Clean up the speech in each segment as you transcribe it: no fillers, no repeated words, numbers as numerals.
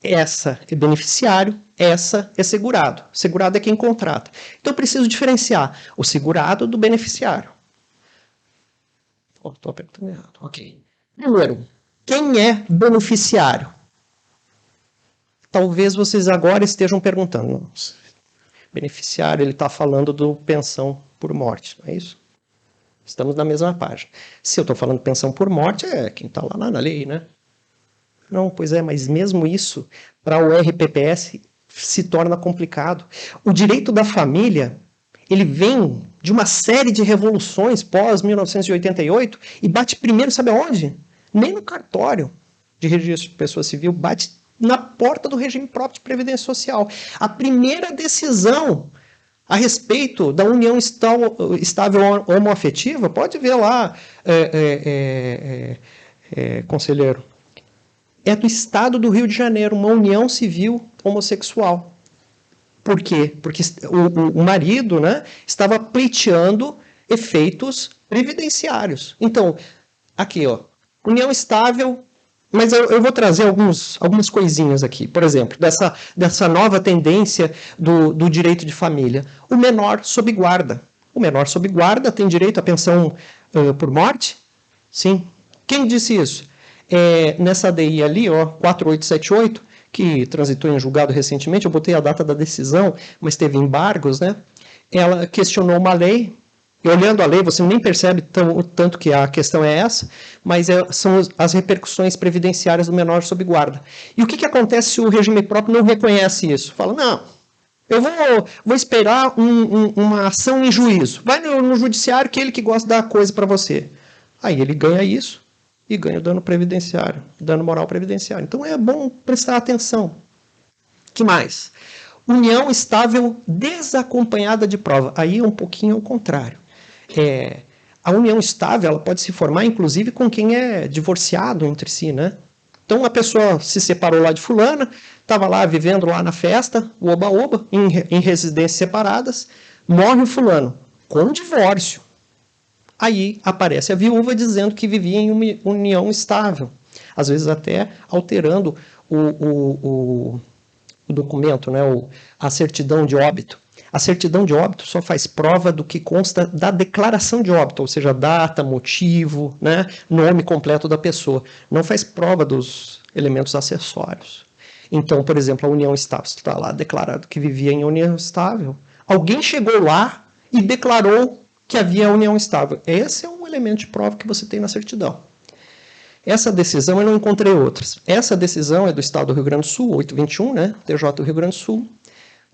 essa é beneficiário, essa é segurado. Segurado é quem contrata. Então eu preciso diferenciar o segurado do beneficiário. Estou apertando errado. Ok. Primeiro, quem é beneficiário? Talvez vocês agora estejam perguntando. Beneficiário, ele está falando do pensão por morte, não é isso? Estamos na mesma página. Se eu estou falando pensão por morte, é quem está lá na lei, né? Não, pois é, mas mesmo isso, para o RPPS, se torna complicado. O direito da família, ele vem de uma série de revoluções pós-1988 e bate primeiro, sabe aonde? Nem no cartório de registro de pessoa civil, bate na porta do regime próprio de previdência social. A primeira decisão a respeito da união estável homoafetiva, pode ver lá, conselheiro, é do estado do Rio de Janeiro, uma união civil homossexual. Por quê? Porque o marido, né, estava pleiteando efeitos previdenciários. Então, aqui, ó, união estável, mas eu vou trazer algumas coisinhas aqui. Por exemplo, dessa nova tendência do direito de família. O menor sob guarda. O menor sob guarda tem direito à pensão por morte? Sim. Quem disse isso? Nessa DI ali, ó, 4878, que transitou em julgado recentemente, eu botei a data da decisão, mas teve embargos, né? Ela questionou uma lei, e olhando a lei, você nem percebe tanto que a questão é essa, mas são as repercussões previdenciárias do menor sob guarda. E o que acontece se o regime próprio não reconhece isso? Fala, não, eu vou esperar uma ação em juízo. Vai no judiciário, que é ele que gosta da coisa para você. Aí ele ganha isso e ganha o dano previdenciário, dano moral previdenciário. Então é bom prestar atenção. Que mais? União estável desacompanhada de prova. Aí é um pouquinho ao contrário. A união estável ela pode se formar, inclusive, com quem é divorciado entre si, né? Então a pessoa se separou lá de fulana, estava lá vivendo lá na festa, o oba-oba, em residências separadas, morre o fulano, com divórcio. Aí aparece a viúva dizendo que vivia em uma união estável, às vezes até alterando o documento, né, a certidão de óbito. A certidão de óbito só faz prova do que consta da declaração de óbito, ou seja, data, motivo, né, nome completo da pessoa. Não faz prova dos elementos acessórios. Então, por exemplo, a união estável, está lá declarado que vivia em união estável. Alguém chegou lá e declarou que havia união estável. Esse é um elemento de prova que você tem na certidão. Essa decisão eu não encontrei outras. Essa decisão é do Estado do Rio Grande do Sul, 821, né, TJ do Rio Grande do Sul,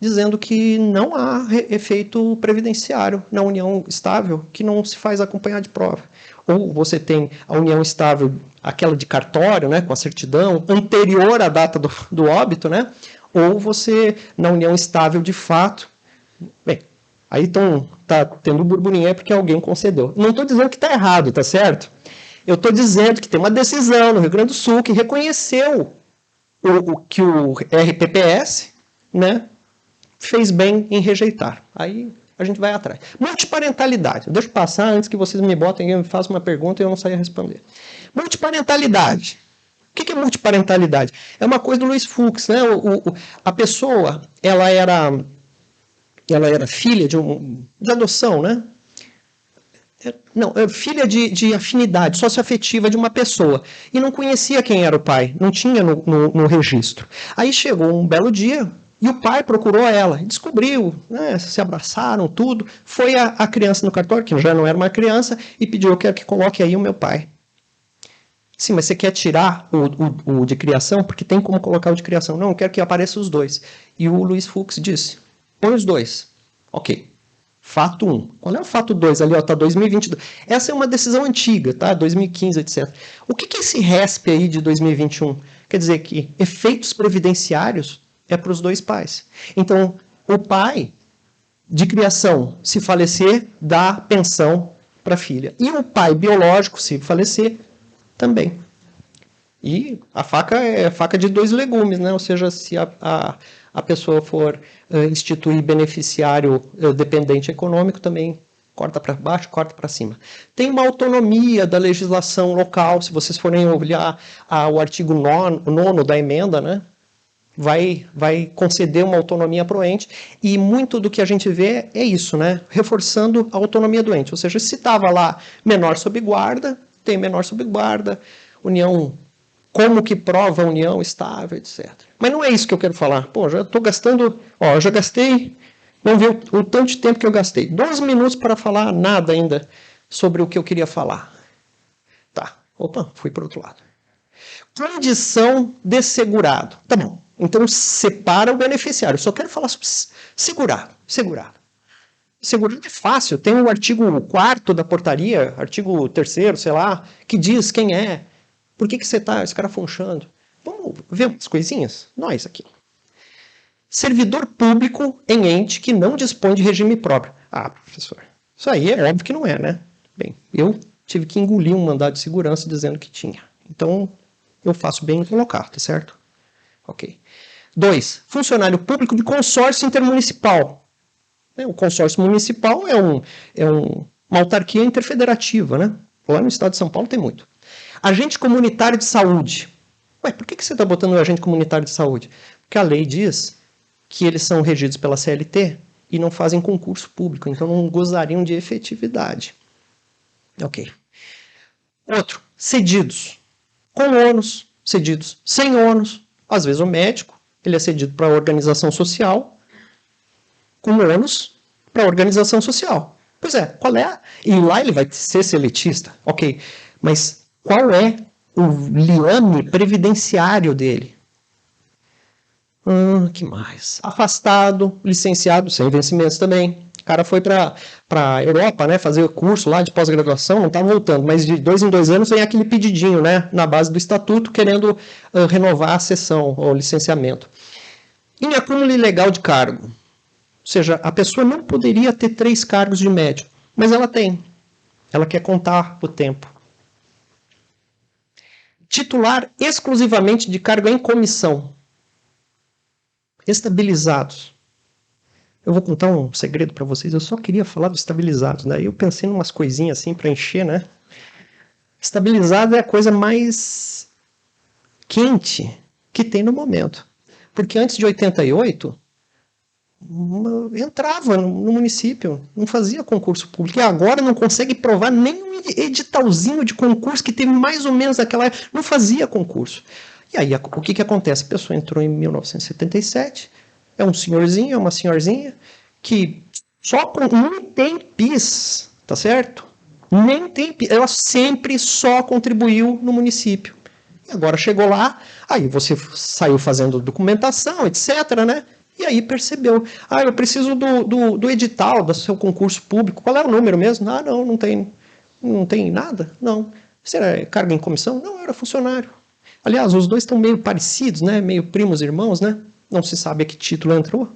dizendo que não há efeito previdenciário na união estável, que não se faz acompanhar de prova. Ou você tem a união estável, aquela de cartório, né, com a certidão, anterior à data do óbito, né, ou você, na união estável de fato, bem, aí tá tendo burburinho porque alguém concedeu. Não estou dizendo que está errado, tá certo? Eu estou dizendo que tem uma decisão no Rio Grande do Sul que reconheceu que o RPPS, né, fez bem em rejeitar. Aí a gente vai atrás. Multiparentalidade. Deixa eu passar antes que vocês me botem e me façam uma pergunta e eu não saia responder. Multiparentalidade. O que é multiparentalidade? É uma coisa do Luiz Fux, né? A pessoa, ela era filha de adoção, né? Não, filha de afinidade socioafetiva de uma pessoa. E não conhecia quem era o pai, não tinha no registro. Aí chegou um belo dia e o pai procurou ela, descobriu, né, se abraçaram, tudo. Foi a criança no cartório, que já não era uma criança, e pediu, eu quero que coloque aí o meu pai. Sim, mas você quer tirar o de criação? Porque tem como colocar o de criação. Não, eu quero que apareçam os dois. E o Luiz Fux disse, põe os dois. Ok. Fato 1. Qual é o fato 2? Ali, ó, tá 2022. Essa é uma decisão antiga, tá? 2015, etc. O que é esse RESP aí de 2021? Quer dizer que efeitos previdenciários é para os dois pais. Então, o pai de criação, se falecer, dá pensão para a filha. E o pai biológico, se falecer, também. E a faca é faca de dois legumes, né? Ou seja, se a pessoa for instituir beneficiário dependente econômico, também corta para baixo, corta para cima. Tem uma autonomia da legislação local, se vocês forem olhar o artigo 9º da emenda, né? vai conceder uma autonomia para o ente, e muito do que a gente vê é isso, né? Reforçando a autonomia do ente. Ou seja, se estava lá menor sob guarda, tem menor sob guarda, união, como que prova a união estável, etc. Mas não é isso que eu quero falar. Pô, já estou gastando, eu já gastei, vamos ver o tanto de tempo que eu gastei. 12 minutos para falar nada ainda sobre o que eu queria falar. Tá, opa, fui para o outro lado. Condição de segurado. Tá bom. Então, separa o beneficiário. Eu só quero falar sobre segurado. Segurado é fácil. Tem o artigo 4º da portaria, artigo 3º, sei lá, que diz quem é. Por que você está escarafunchando? Vamos ver umas coisinhas? Nós aqui. Servidor público em ente que não dispõe de regime próprio. Ah, professor, isso aí é óbvio que não é, né? Bem, eu tive que engolir um mandado de segurança dizendo que tinha. Então, eu faço bem em colocar, tá certo? Ok. 2. Funcionário público de consórcio intermunicipal. O consórcio municipal é uma autarquia interfederativa, né? Lá no estado de São Paulo tem muito. Agente comunitário de saúde. Ué, por que você está botando o agente comunitário de saúde? Porque a lei diz que eles são regidos pela CLT e não fazem concurso público, então não gozariam de efetividade. Ok. Outro, cedidos. Com ônus, cedidos sem ônus. Às vezes o médico, ele é cedido para a organização social, com ônus para a organização social. Pois é, qual é? E lá ele vai ser seletista, ok. Mas qual é o liame previdenciário dele? Que mais? Afastado, licenciado, sem vencimentos também. O cara foi para a Europa, né, fazer curso lá de pós-graduação, não está voltando, mas de 2 em 2 anos vem aquele pedidinho, né, na base do estatuto, querendo renovar a cessão ou licenciamento. Em acúmulo ilegal de cargo. Ou seja, a pessoa não poderia ter 3 cargos de médico, mas ela tem. Ela quer contar o tempo. Titular exclusivamente de cargo em comissão. Estabilizados. Eu vou contar um segredo para vocês. Eu só queria falar dos estabilizados. Daí eu pensei em umas coisinhas assim para encher, né? Estabilizado é a coisa mais quente que tem no momento. Porque antes de 88, entrava no município, não fazia concurso público. E agora não consegue provar nem um editalzinho de concurso que teve mais ou menos aquela época. Não fazia concurso. E aí, o que acontece? A pessoa entrou em 1977, é um senhorzinho, é uma senhorzinha, que nem tem PIS, tá certo? Nem tem PIS. Ela sempre só contribuiu no município. E agora chegou lá, aí você saiu fazendo documentação, etc., né? E aí percebeu, eu preciso do edital do seu concurso público. Qual é o número mesmo? Não tem nada? Não. Você era cargo em comissão? Não, eu era funcionário. Aliás, os dois estão meio parecidos, né? Meio primos irmãos, né? Não se sabe a que título entrou.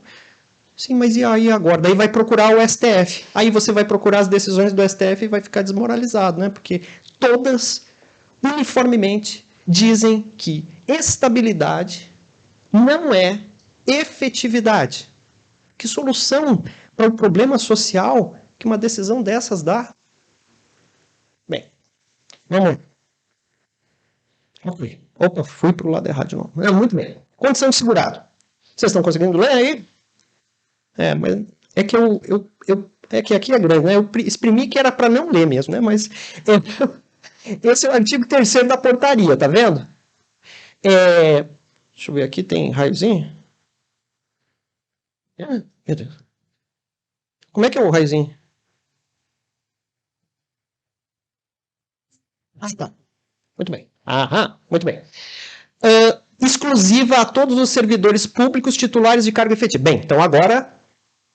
Sim, mas e aí agora? Daí vai procurar o STF. Aí você vai procurar as decisões do STF e vai ficar desmoralizado, né? Porque todas, uniformemente, dizem que estabilidade não é efetividade. Que solução para o problema social que uma decisão dessas dá? Bem, vamos lá. Opa, fui para o lado errado de novo. Muito bem. Condição de segurado. Vocês estão conseguindo ler aí? Mas é que é que aqui é grande, né? Eu exprimi que era para não ler mesmo, né? Mas esse é o artigo 3º da portaria, tá vendo? Deixa eu ver aqui, tem raiozinho? Meu Deus. Como é que é o raiozinho? Tá. Muito bem. Muito bem. Exclusiva a todos os servidores públicos titulares de cargo efetivo. Bem, então agora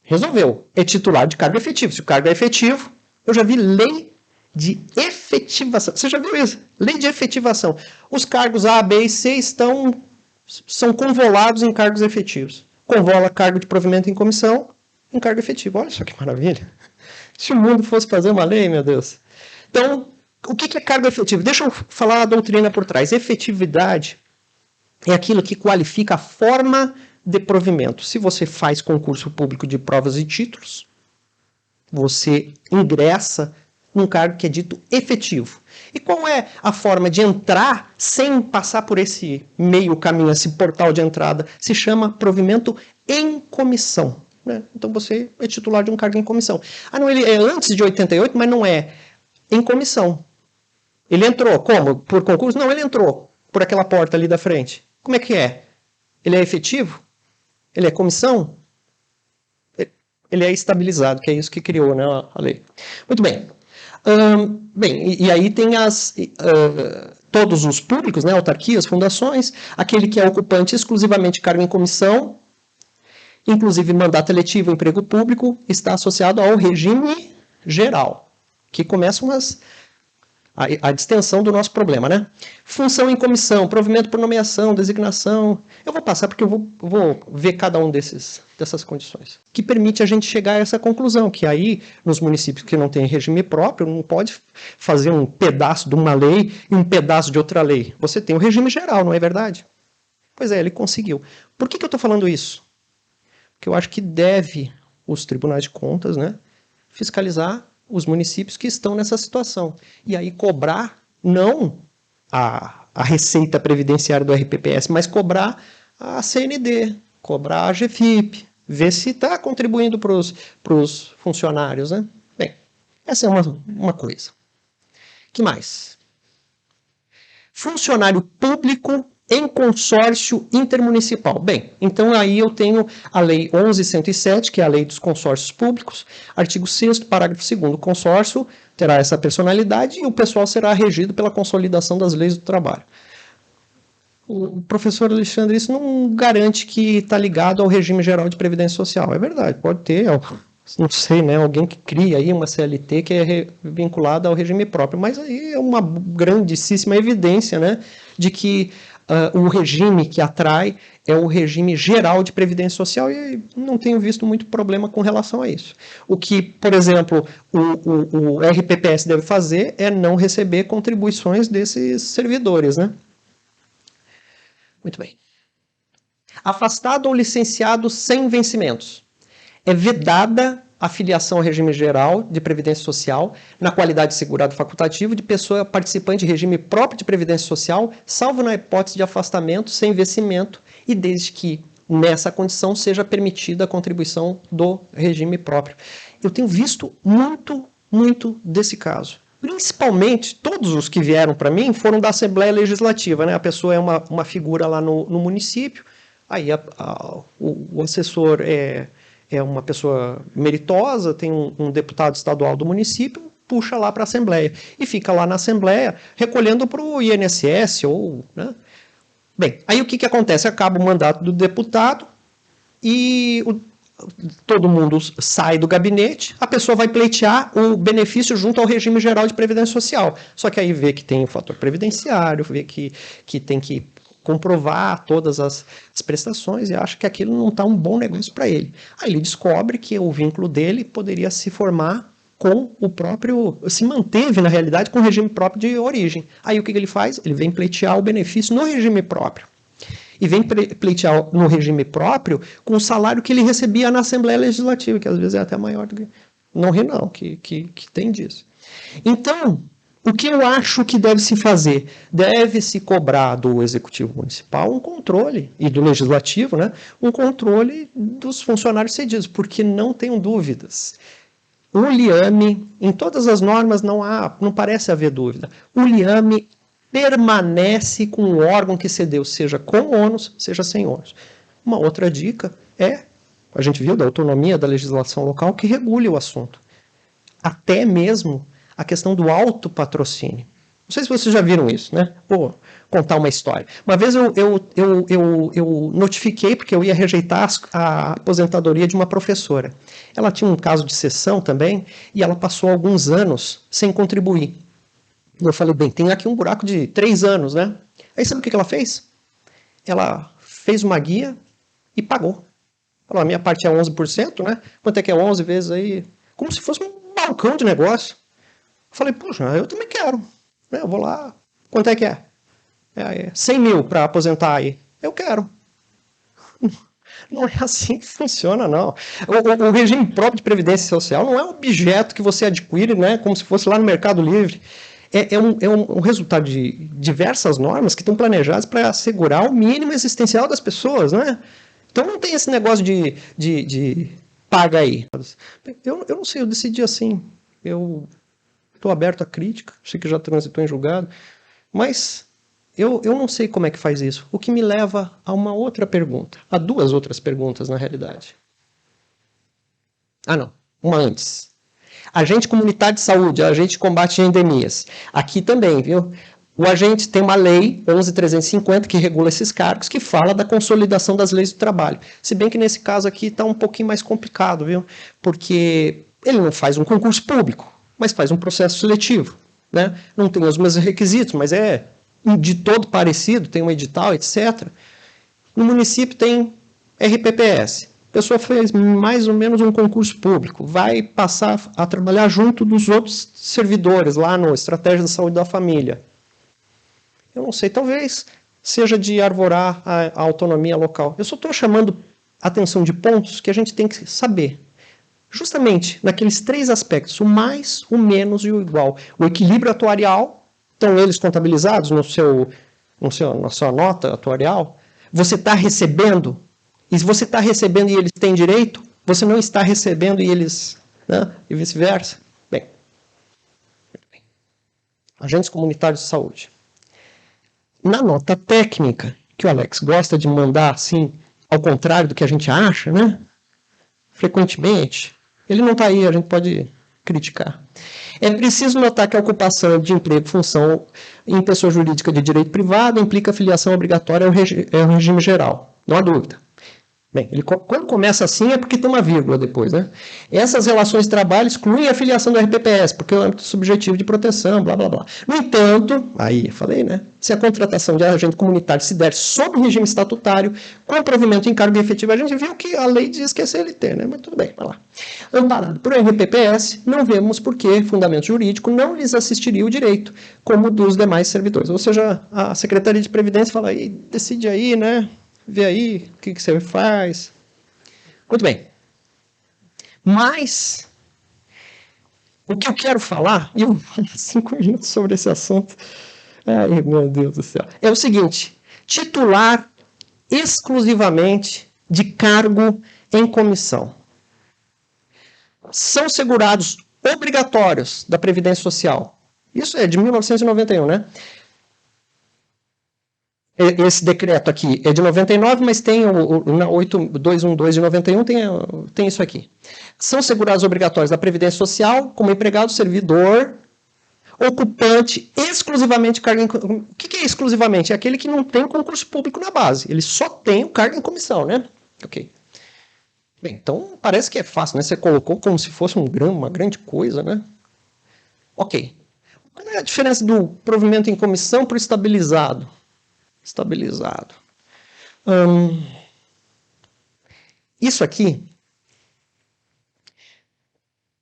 resolveu. É titular de cargo efetivo. Se o cargo é efetivo, eu já vi lei de efetivação. Você já viu isso? Lei de efetivação. Os cargos A, B e C são convolados em cargos efetivos. Convola cargo de provimento em comissão em cargo efetivo. Olha só que maravilha. Se o mundo fosse fazer uma lei, meu Deus. Então, o que é cargo efetivo? Deixa eu falar a doutrina por trás. Efetividade é aquilo que qualifica a forma de provimento. Se você faz concurso público de provas e títulos, você ingressa num cargo que é dito efetivo. E qual é a forma de entrar sem passar por esse meio caminho, esse portal de entrada? Se chama provimento em comissão. Né? Então você é titular de um cargo em comissão. Ah, não, ele é antes de 88, mas não é. Em comissão. Ele entrou. Como? Por concurso? Não, ele entrou por aquela porta ali da frente. Como é que é? Ele é efetivo? Ele é comissão? Ele é estabilizado, que é isso que criou, né, a lei. Muito bem. E aí tem todos os públicos, né, autarquias, fundações, aquele que é ocupante exclusivamente cargo em comissão, inclusive mandato eletivo, emprego público, está associado ao regime geral, que começa a distensão do nosso problema, né? Função em comissão, provimento por nomeação, designação. Eu vou passar porque eu vou ver cada um dessas condições. Que permite a gente chegar a essa conclusão, que aí, nos municípios que não têm regime próprio, não pode fazer um pedaço de uma lei e um pedaço de outra lei. Você tem o regime geral, não é verdade? Pois é, ele conseguiu. Por que eu estou falando isso? Porque eu acho que deve os tribunais de contas, né, fiscalizar os municípios que estão nessa situação. E aí cobrar, não a receita previdenciária do RPPS, mas cobrar a CND, cobrar a GFIP, ver se está contribuindo para os funcionários. Né? Bem, essa é uma coisa. Que mais? Funcionário público em consórcio intermunicipal. Bem, então aí eu tenho a Lei 11.107, que é a Lei dos Consórcios Públicos, artigo 6º, parágrafo 2º. O consórcio terá essa personalidade e o pessoal será regido pela consolidação das leis do trabalho. O professor Alexandre, isso não garante que está ligado ao regime geral de previdência social. É verdade, pode ter, não sei, né, alguém que cria aí uma CLT que é vinculada ao regime próprio, mas aí é uma grandíssima evidência, né, de que o regime que atrai é o regime geral de previdência social e não tenho visto muito problema com relação a isso. O que, por exemplo, o RPPS deve fazer é não receber contribuições desses servidores, né? Muito bem. Afastado ou licenciado sem vencimentos. É vedada a filiação ao regime geral de previdência social na qualidade de segurado facultativo de pessoa participante de regime próprio de previdência social, salvo na hipótese de afastamento sem vencimento e desde que nessa condição seja permitida a contribuição do regime próprio. Eu tenho visto muito desse caso. Principalmente, todos os que vieram para mim foram da Assembleia Legislativa, né? A pessoa é uma figura lá no município, aí o assessor é uma pessoa meritosa, tem um deputado estadual do município, puxa lá para a Assembleia. E fica lá na Assembleia recolhendo para o INSS. Né? Bem, aí o que acontece? Acaba o mandato do deputado e todo mundo sai do gabinete, a pessoa vai pleitear o benefício junto ao regime geral de previdência social. Só que aí vê que tem o fator previdenciário, vê que tem que comprovar todas as prestações e acha que aquilo não está um bom negócio para ele. Aí ele descobre que o vínculo dele poderia se formar com o próprio, se manteve na realidade com o regime próprio de origem. Aí o que ele faz? Ele vem pleitear o benefício no regime próprio. E vem pleitear no regime próprio com o salário que ele recebia na Assembleia Legislativa, que às vezes é até maior do que... Não ri não, que tem disso. Então, o que eu acho que deve se fazer? Deve-se cobrar do Executivo Municipal um controle, e do Legislativo, né, um controle dos funcionários cedidos, porque não tenho dúvidas. O liame, em todas as normas não parece haver dúvida, o liame permanece com o órgão que cedeu, seja com ônus, seja sem ônus. Uma outra dica a gente viu da autonomia da legislação local que regule o assunto. Até mesmo a questão do autopatrocínio. Não sei se vocês já viram isso, né? Vou contar uma história. Uma vez eu notifiquei, porque eu ia rejeitar a aposentadoria de uma professora. Ela tinha um caso de cessão também, e ela passou alguns anos sem contribuir. Eu falei, bem, tem aqui um buraco de 3 anos, né? Aí sabe o que ela fez? Ela fez uma guia e pagou. Falou, a minha parte é 11%, né? Quanto é que é 11 vezes aí? Como se fosse um balcão de negócio. Eu falei, puxa, eu também quero. Eu vou lá. Quanto é que é? 100 mil para aposentar aí. Eu quero. Não é assim que funciona, não. O regime próprio de previdência social não é um objeto que você adquire, né, como se fosse lá no Mercado Livre. É um resultado de diversas normas que estão planejadas para assegurar o mínimo existencial das pessoas, né? Então não tem esse negócio de paga aí. Eu não sei, eu decidi assim. Eu estou aberto à crítica, sei que já transitou em julgado, mas eu não sei como é que faz isso. O que me leva a uma outra pergunta. A duas outras perguntas, na realidade. Ah, não. Uma antes. Agente comunitário de saúde, agente de combate a endemias. Aqui também, viu? O agente tem uma lei, 11.350, que regula esses cargos, que fala da consolidação das leis do trabalho. Se bem que nesse caso aqui está um pouquinho mais complicado, viu? Porque ele não faz um concurso público, mas faz um processo seletivo, né? Não tem os mesmos requisitos, mas é de todo parecido, tem um edital, etc. No município tem RPPS. A pessoa fez mais ou menos um concurso público, vai passar a trabalhar junto dos outros servidores lá no Estratégia da Saúde da Família. Eu não sei, talvez seja de arvorar a autonomia local. Eu só estou chamando atenção de pontos que a gente tem que saber. Justamente naqueles três aspectos, o mais, o menos e o igual. O equilíbrio atuarial, estão eles contabilizados na sua nota atuarial? Você está recebendo? E se você está recebendo e eles têm direito, você não está recebendo e eles... Né? E vice-versa. Bem, agentes comunitários de saúde. Na nota técnica, que o Alex gosta de mandar, assim, ao contrário do que a gente acha, né? Frequentemente, ele não está aí, a gente pode criticar. É preciso notar que a ocupação de emprego e função em pessoa jurídica de direito privado implica filiação obrigatória ao regime geral. Não há dúvida. Bem, quando começa assim é porque tem uma vírgula depois, né? Essas relações de trabalho excluem a filiação do RPPS, porque é o âmbito subjetivo de proteção, blá, blá, blá. No entanto, aí falei, né? Se a contratação de agente comunitário se der sob regime estatutário, com provimento em cargo efetivo, a gente viu que a lei diz que é CLT, né? Mas tudo bem, vai lá. Amparado por RPPS, não vemos por que fundamento jurídico não lhes assistiria o direito, como dos demais servidores. Ou seja, a Secretaria de Previdência fala, aí, decide aí, né? Vê aí o que você faz. Muito bem. Mas, o que eu quero falar, e eu vou falar 5 minutos sobre esse assunto, ai meu Deus do céu, é o seguinte: titular exclusivamente de cargo em comissão. São segurados obrigatórios da Previdência Social. Isso é de 1991, né? Esse decreto aqui é de 99, mas tem na 8212 de 91 tem isso aqui. São segurados obrigatórios da Previdência Social como empregado, servidor, ocupante, exclusivamente cargo em... O que é exclusivamente? É aquele que não tem concurso público na base. Ele só tem o cargo em comissão, né? Ok. Bem, então parece que é fácil, né? Você colocou como se fosse uma grande coisa, né? Ok. Qual é a diferença do provimento em comissão para o estabilizado? Estabilizado. Isso aqui,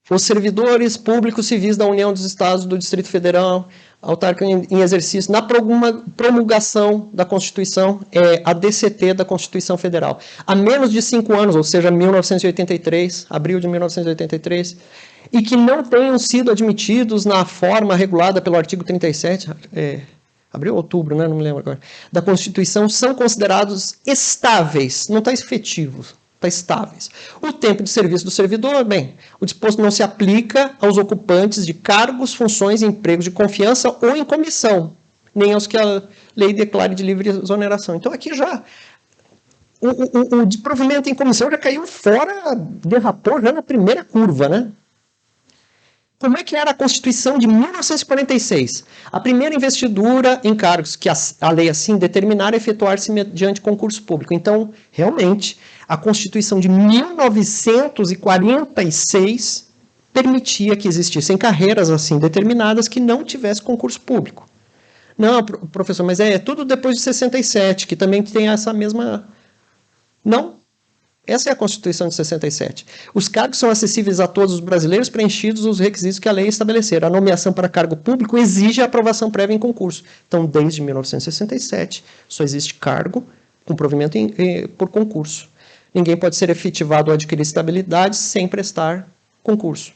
os servidores públicos civis da União dos Estados do Distrito Federal, autárquico em exercício, na promulgação da Constituição, é a DCT da Constituição Federal. Há menos de 5 anos, ou seja, 1983, abril de 1983, e que não tenham sido admitidos na forma regulada pelo artigo 37, abril ou outubro, né? Não me lembro agora, da Constituição, são considerados estáveis, não está efetivos, está estáveis. O tempo de serviço do servidor, bem, o disposto não se aplica aos ocupantes de cargos, funções e empregos de confiança ou em comissão, nem aos que a lei declare de livre exoneração. Então aqui já, o de provimento em comissão já caiu fora, derrapou já na primeira curva, né? Como é que era a Constituição de 1946? A primeira investidura em cargos que a lei assim determinar é efetuar-se mediante concurso público. Então, realmente, a Constituição de 1946 permitia que existissem carreiras assim determinadas que não tivesse concurso público. Não, professor, mas é tudo depois de 67, que também tem essa mesma... Não. Essa é a Constituição de 67. Os cargos são acessíveis a todos os brasileiros, preenchidos os requisitos que a lei estabelecer. A nomeação para cargo público exige a aprovação prévia em concurso. Então, desde 1967, só existe cargo com provimento por concurso. Ninguém pode ser efetivado ou adquirir estabilidade sem prestar concurso.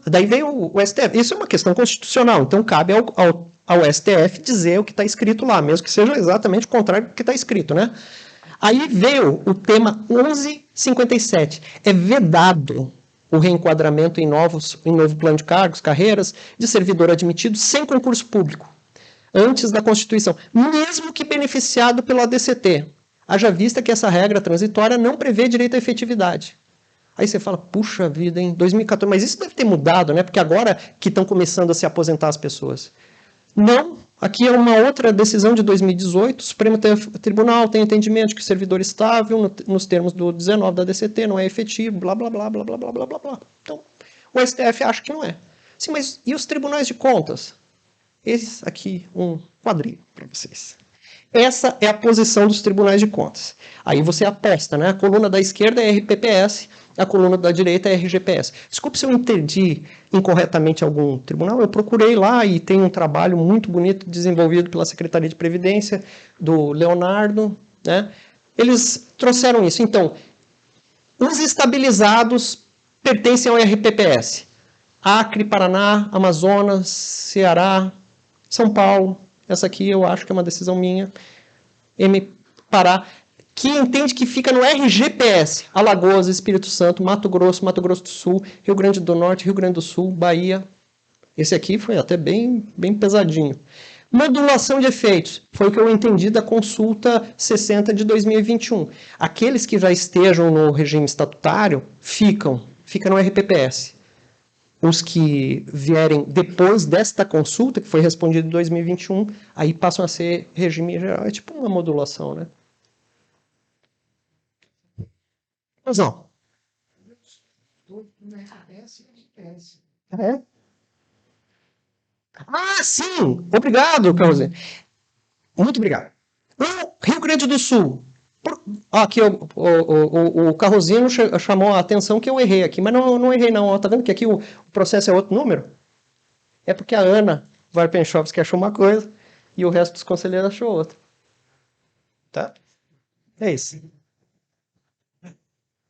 Daí vem o STF. Isso é uma questão constitucional, então cabe ao STF dizer o que está escrito lá, mesmo que seja exatamente o contrário do que está escrito, né? Aí veio o tema 1157. É vedado o reenquadramento em novo plano de cargos, carreiras, de servidor admitido sem concurso público, antes da Constituição, mesmo que beneficiado pelo ADCT. Haja vista que essa regra transitória não prevê direito à efetividade. Aí você fala, puxa vida, em 2014, mas isso deve ter mudado, né? Porque agora que estão começando a se aposentar as pessoas. Não, aqui é uma outra decisão de 2018, o Supremo Tribunal tem entendimento de que o servidor estável, nos termos do 19 da DCT, não é efetivo, blá, blá, blá, blá, blá, blá, blá, blá, blá. Então, o STF acha que não é. Sim, mas e os tribunais de contas? Esse aqui, um quadrinho para vocês. Essa é a posição dos tribunais de contas. Aí você aposta, né? A coluna da esquerda é RPPS, a coluna da direita é RGPS. Desculpe se eu entendi incorretamente algum tribunal, eu procurei lá e tem um trabalho muito bonito desenvolvido pela Secretaria de Previdência, do Leonardo, né? Eles trouxeram isso. Então, os estabilizados pertencem ao RPPS. Acre, Paraná, Amazonas, Ceará, São Paulo. Essa aqui eu acho que é uma decisão minha. Pará, que entende que fica no RGPS, Alagoas, Espírito Santo, Mato Grosso do Sul, Rio Grande do Norte, Rio Grande do Sul, Bahia. Esse aqui foi até bem pesadinho. Modulação de efeitos, foi o que eu entendi da consulta 60 de 2021. Aqueles que já estejam no regime estatutário fica no RPPS. Os que vierem depois desta consulta, que foi respondida em 2021, aí passam a ser regime geral. É tipo uma modulação, né? Mas não. É? Ah, sim! Obrigado, Carlos. Muito obrigado. Rio Grande do Sul. Aqui o Carrozinho chamou a atenção que eu errei aqui, mas não errei não. Tá vendo que aqui o processo é outro número? É porque a Ana Varpenchovski achou uma coisa e o resto dos conselheiros achou outra. Tá? É isso.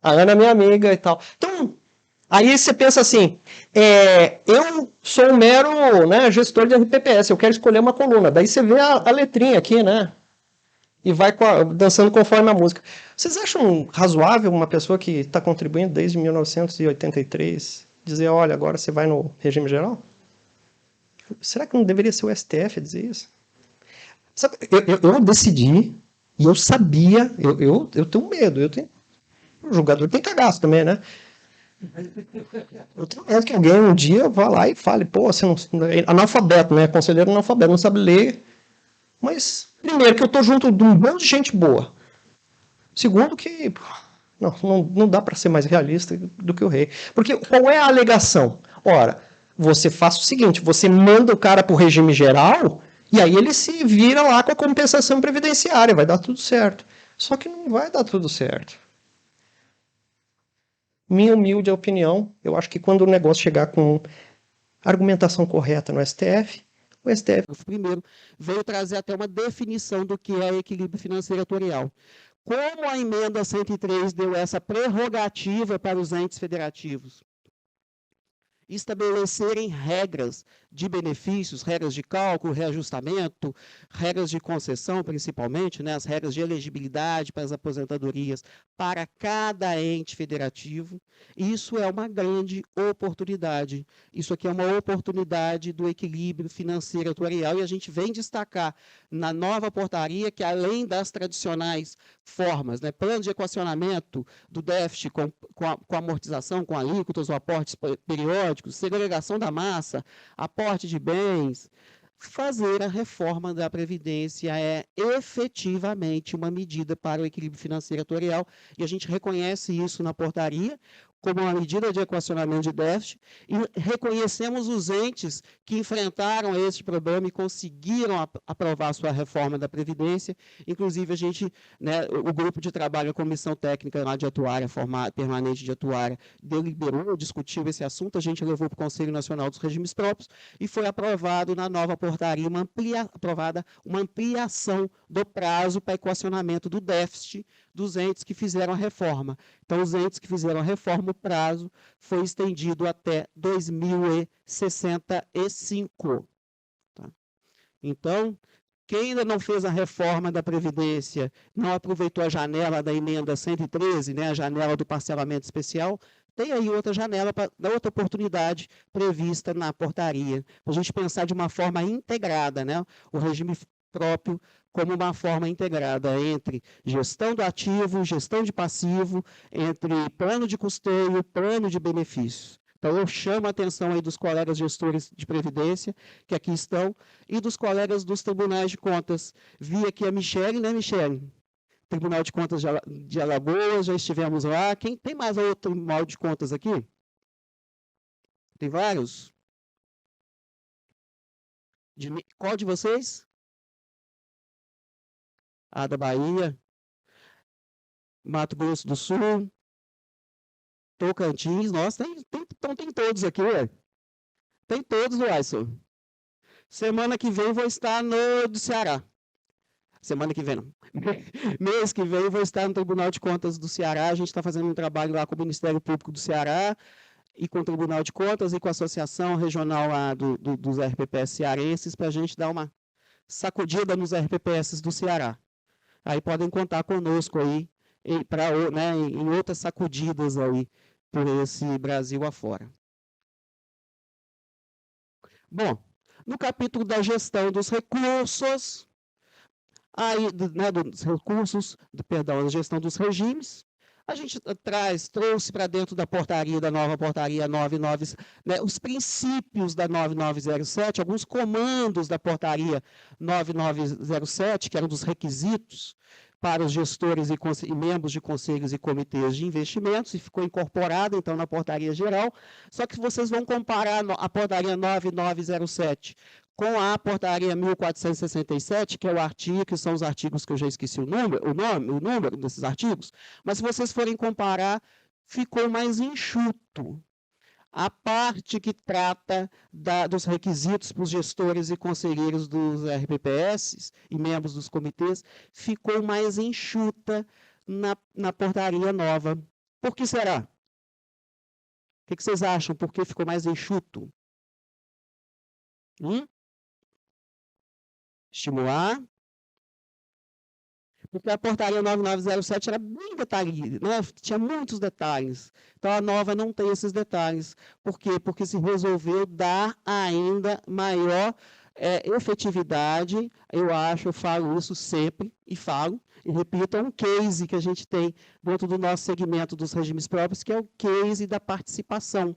A Ana é minha amiga e tal. Então, aí você pensa assim, eu sou um mero, né, gestor de RPPS, eu quero escolher uma coluna. Daí você vê a letrinha aqui, né? E vai dançando conforme a música. Vocês acham razoável uma pessoa que está contribuindo desde 1983 dizer, olha, agora você vai no regime geral? Será que não deveria ser o STF a dizer isso? Sabe, eu decidi e eu sabia, eu tenho medo, o jogador tem cagaço também, né? Eu tenho medo que alguém um dia vá lá e fale, pô, você não é analfabeto, né? Conselheiro analfabeto, não sabe ler. Mas, primeiro, que eu tô junto de um bando de gente boa. Segundo, que não dá para ser mais realista do que o rei. Porque qual é a alegação? Ora, você faz o seguinte, você manda o cara para o regime geral e aí ele se vira lá com a compensação previdenciária, vai dar tudo certo. Só que não vai dar tudo certo. Minha humilde opinião, eu acho que quando o negócio chegar com argumentação correta no STF, o STF primeiro veio trazer até uma definição do que é equilíbrio financeiro atuarial. Como a emenda 103 deu essa prerrogativa para os entes federativos estabelecerem regras de benefícios, regras de cálculo, reajustamento, regras de concessão, principalmente, né, as regras de elegibilidade para as aposentadorias para cada ente federativo, isso é uma grande oportunidade. Isso aqui é uma oportunidade do equilíbrio financeiro atuarial e a gente vem destacar na nova portaria que, além das tradicionais formas, né, plano de equacionamento do déficit com amortização, com alíquotas ou aportes periódicos, segregação da massa, aporte de bens, fazer a reforma da Previdência é efetivamente uma medida para o equilíbrio financeiro atuarial, e a gente reconhece isso na portaria, como uma medida de equacionamento de déficit, e reconhecemos os entes que enfrentaram esse problema e conseguiram aprovar a sua reforma da Previdência. Inclusive, a gente, né, o grupo de trabalho, a comissão técnica lá de atuária, permanente de atuária, deliberou, discutiu esse assunto, a gente levou para o Conselho Nacional dos Regimes Próprios e foi aprovado na nova portaria aprovada uma ampliação do prazo para equacionamento do déficit dos entes que fizeram a reforma. Então, os entes que fizeram a reforma, o prazo foi estendido até 2065. Tá? Então, quem ainda não fez a reforma da Previdência, não aproveitou a janela da emenda 113, né, a janela do parcelamento especial, tem aí outra janela, outra oportunidade prevista na portaria, para a gente pensar de uma forma integrada, né, o regime próprio como uma forma integrada entre gestão do ativo, gestão de passivo, entre plano de custeio, plano de benefícios. Então, eu chamo a atenção aí dos colegas gestores de Previdência, que aqui estão, e dos colegas dos tribunais de contas. Vi aqui a Michele, né, Michele? Tribunal de Contas de Alagoas, já estivemos lá. Quem tem mais outro tribunal de contas aqui? Tem vários? Qual de vocês? A da Bahia, Mato Grosso do Sul, Tocantins, nossa, então tem todos aqui, ué. Tem todos, Waison. Semana que vem vou estar no do Ceará. Semana que vem, não. Mês que vem vou estar no Tribunal de Contas do Ceará. A gente está fazendo um trabalho lá com o Ministério Público do Ceará e com o Tribunal de Contas e com a Associação Regional lá dos RPPS cearenses para a gente dar uma sacudida nos RPPS do Ceará. Aí podem contar conosco aí em outras sacudidas aí por esse Brasil afora. Bom, no capítulo da gestão dos recursos, aí, né, dos recursos, da gestão dos regimes, a gente trouxe para dentro da portaria, da nova portaria 99, né, os princípios da 9907, alguns comandos da portaria 9907, que eram dos requisitos para os gestores e membros de conselhos e comitês de investimentos, e ficou incorporado, então, na portaria geral. Só que vocês vão comparar a portaria 9907 com a portaria 1467, que é o artigo, que são os artigos que eu já esqueci o número desses artigos, mas se vocês forem comparar, ficou mais enxuto. A parte que trata dos requisitos para os gestores e conselheiros dos RPPS e membros dos comitês ficou mais enxuta na portaria nova. Por que será? O que vocês acham? Por que ficou mais enxuto? Estimular. Porque a portaria 9907 era bem detalhada, né? Tinha muitos detalhes. Então, a nova não tem esses detalhes. Por quê? Porque se resolveu dar ainda maior efetividade, eu falo isso sempre, e repito, é um case que a gente tem dentro do nosso segmento dos regimes próprios, que é o case da participação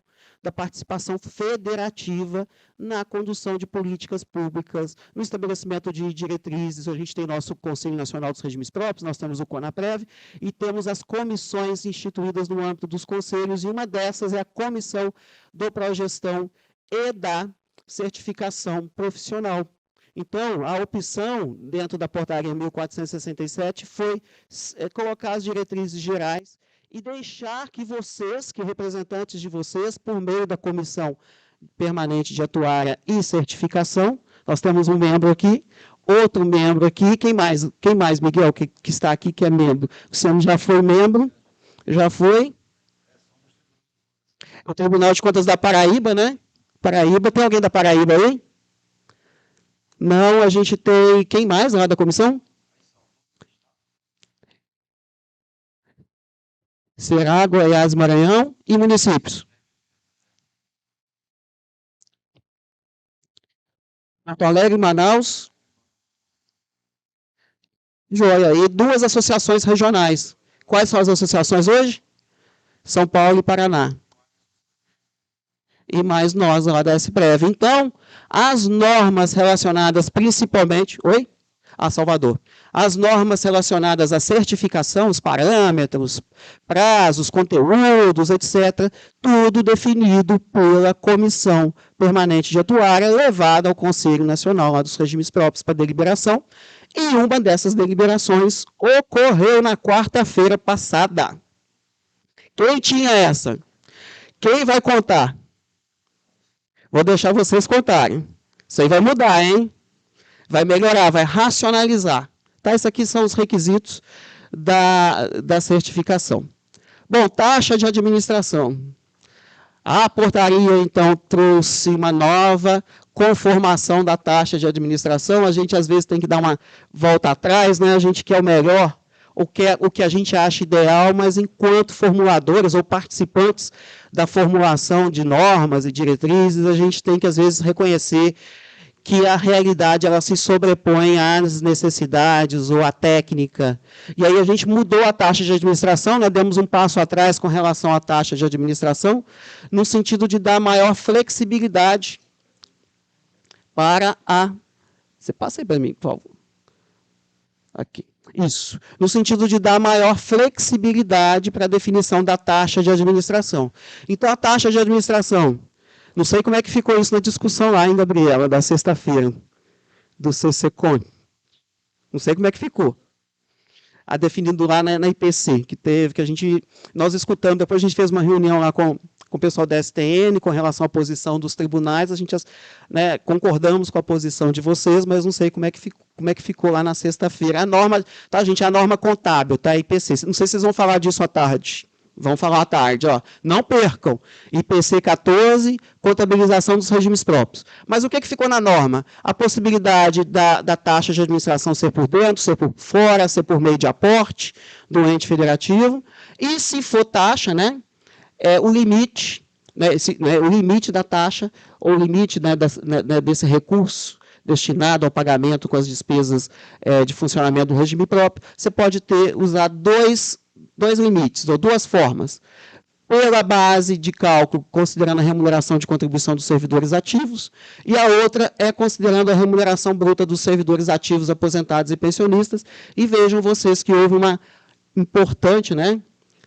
federativa na condução de políticas públicas, no estabelecimento de diretrizes. A gente tem nosso Conselho Nacional dos Regimes Próprios, nós temos o CONAPREV, e temos as comissões instituídas no âmbito dos conselhos, e uma dessas é a Comissão do Progestão e da Certificação Profissional. Então, a opção, dentro da portaria 1467, foi colocar as diretrizes gerais e deixar que vocês, que representantes de vocês, por meio da Comissão Permanente de Atuária e Certificação, nós temos um membro aqui, outro membro aqui, quem mais, Miguel, que está aqui, que é membro? Você já foi membro? Já foi? O Tribunal de Contas da Paraíba, né? Paraíba, tem alguém da Paraíba aí? Não, a gente tem... Quem mais lá da comissão? Ceará, Goiás, Maranhão e municípios. Porto Alegre, Manaus. Joia. E 2 associações regionais. Quais são as associações hoje? São Paulo e Paraná. E mais nós lá da SPREV. Então, as normas relacionadas principalmente... Oi? a Salvador. As normas relacionadas à certificação, os parâmetros, prazos, conteúdos, etc., tudo definido pela Comissão Permanente de Atuária, levada ao Conselho Nacional lá dos Regimes Próprios para deliberação, e uma dessas deliberações ocorreu na quarta-feira passada. Quem tinha essa? Quem vai contar? Vou deixar vocês contarem. Isso aí vai mudar, hein? Vai melhorar, vai racionalizar. Tá? Esses aqui são os requisitos da certificação. Bom, taxa de administração. A portaria, então, trouxe uma nova conformação da taxa de administração. A gente, às vezes, tem que dar uma volta atrás, né? A gente quer o melhor, o que a gente acha ideal, mas enquanto formuladores ou participantes da formulação de normas e diretrizes, a gente tem que, às vezes, reconhecer que a realidade ela se sobrepõe às necessidades ou à técnica. E aí a gente mudou a taxa de administração, né? Demos um passo atrás com relação à taxa de administração, no sentido de dar maior flexibilidade para a... Você passa aí para mim, por favor. Aqui. Isso. No sentido de dar maior flexibilidade para a definição da taxa de administração. Então, a taxa de administração... Não sei como é que ficou isso na discussão lá, hein, Gabriela, da sexta-feira, do CCCON. Não sei como é que ficou. Definido lá na IPC, nós escutamos, depois a gente fez uma reunião lá com o pessoal da STN, com relação à posição dos tribunais, a gente, né, concordamos com a posição de vocês, mas não sei como é que ficou lá na sexta-feira. A norma, tá, gente, a norma contábil, tá, IPC. Não sei se vocês vão falar disso à tarde. Vamos falar à tarde, ó. Não percam. IPC 14, contabilização dos regimes próprios. Mas o que ficou na norma? A possibilidade da taxa de administração ser por dentro, ser por fora, ser por meio de aporte do ente federativo. E se for taxa, né, o limite, né, o limite da taxa, ou o limite, né, desse recurso destinado ao pagamento com as despesas de funcionamento do regime próprio, você pode usar dois limites, ou duas formas. Pela base de cálculo, considerando a remuneração de contribuição dos servidores ativos, e a outra é considerando a remuneração bruta dos servidores ativos, aposentados e pensionistas. E vejam vocês que houve uma importante, né,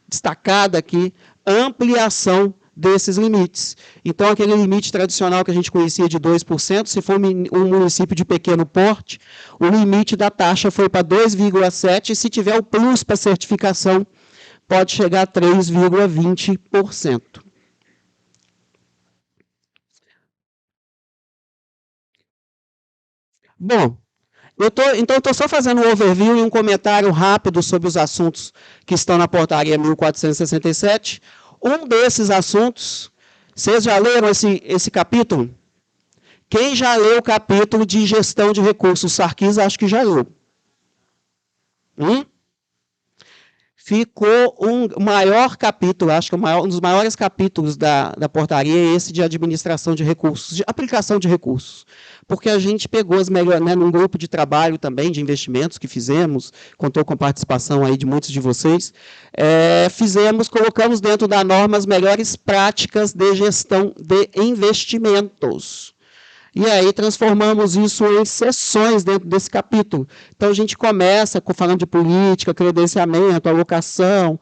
destacada aqui, ampliação desses limites. Então, aquele limite tradicional que a gente conhecia de 2%, se for um município de pequeno porte, o limite da taxa foi para 2,7%, e se tiver o plus para certificação, pode chegar a 3,20%. Bom, então estou só fazendo um overview e um comentário rápido sobre os assuntos que estão na portaria 1467. Um desses assuntos, vocês já leram esse capítulo? Quem já leu o capítulo de gestão de recursos? Sarkis, acho que já leu. Ficou um maior capítulo, acho que um dos maiores capítulos da portaria é esse de administração de recursos, de aplicação de recursos. Porque a gente pegou as melhores, né, num grupo de trabalho também, de investimentos que fizemos, contou com a participação aí de muitos de vocês, colocamos dentro da norma as melhores práticas de gestão de investimentos. E aí transformamos isso em seções dentro desse capítulo. Então, a gente começa falando de política, credenciamento, alocação,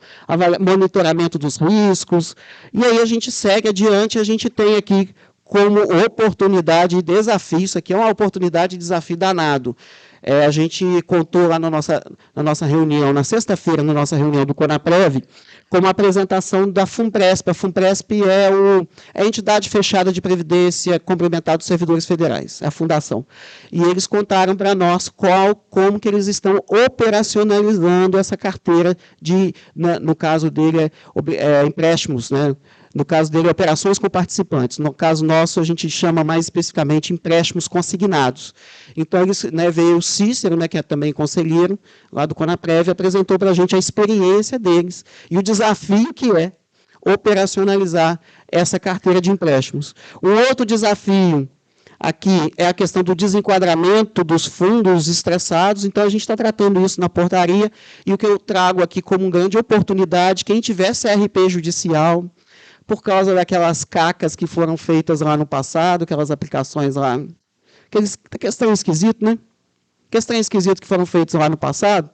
monitoramento dos riscos, e aí a gente segue adiante, a gente tem aqui como oportunidade e desafio, isso aqui é uma oportunidade e desafio danado. A gente contou lá na nossa reunião, na sexta-feira, na nossa reunião do CONAPREV, com uma apresentação da FUNPRESP. A FUNPRESP é a entidade fechada de previdência complementar dos servidores federais, a fundação. E eles contaram para nós como que eles estão operacionalizando essa carteira de, no caso dele, empréstimos, né? No caso dele, operações com participantes. No caso nosso, a gente chama mais especificamente empréstimos consignados. Então, veio o Cícero, né, que é também conselheiro, lá do CONAPREV, apresentou para a gente a experiência deles e o desafio que é operacionalizar essa carteira de empréstimos. Um outro desafio aqui é a questão do desenquadramento dos fundos estressados, então a gente está tratando isso na portaria, e o que eu trago aqui como uma grande oportunidade, quem tiver CRP judicial, por causa daquelas cacas que foram feitas lá no passado, aquelas aplicações lá, aquela questão esquisita, né? Que trem esquisito que foram feitos lá no passado.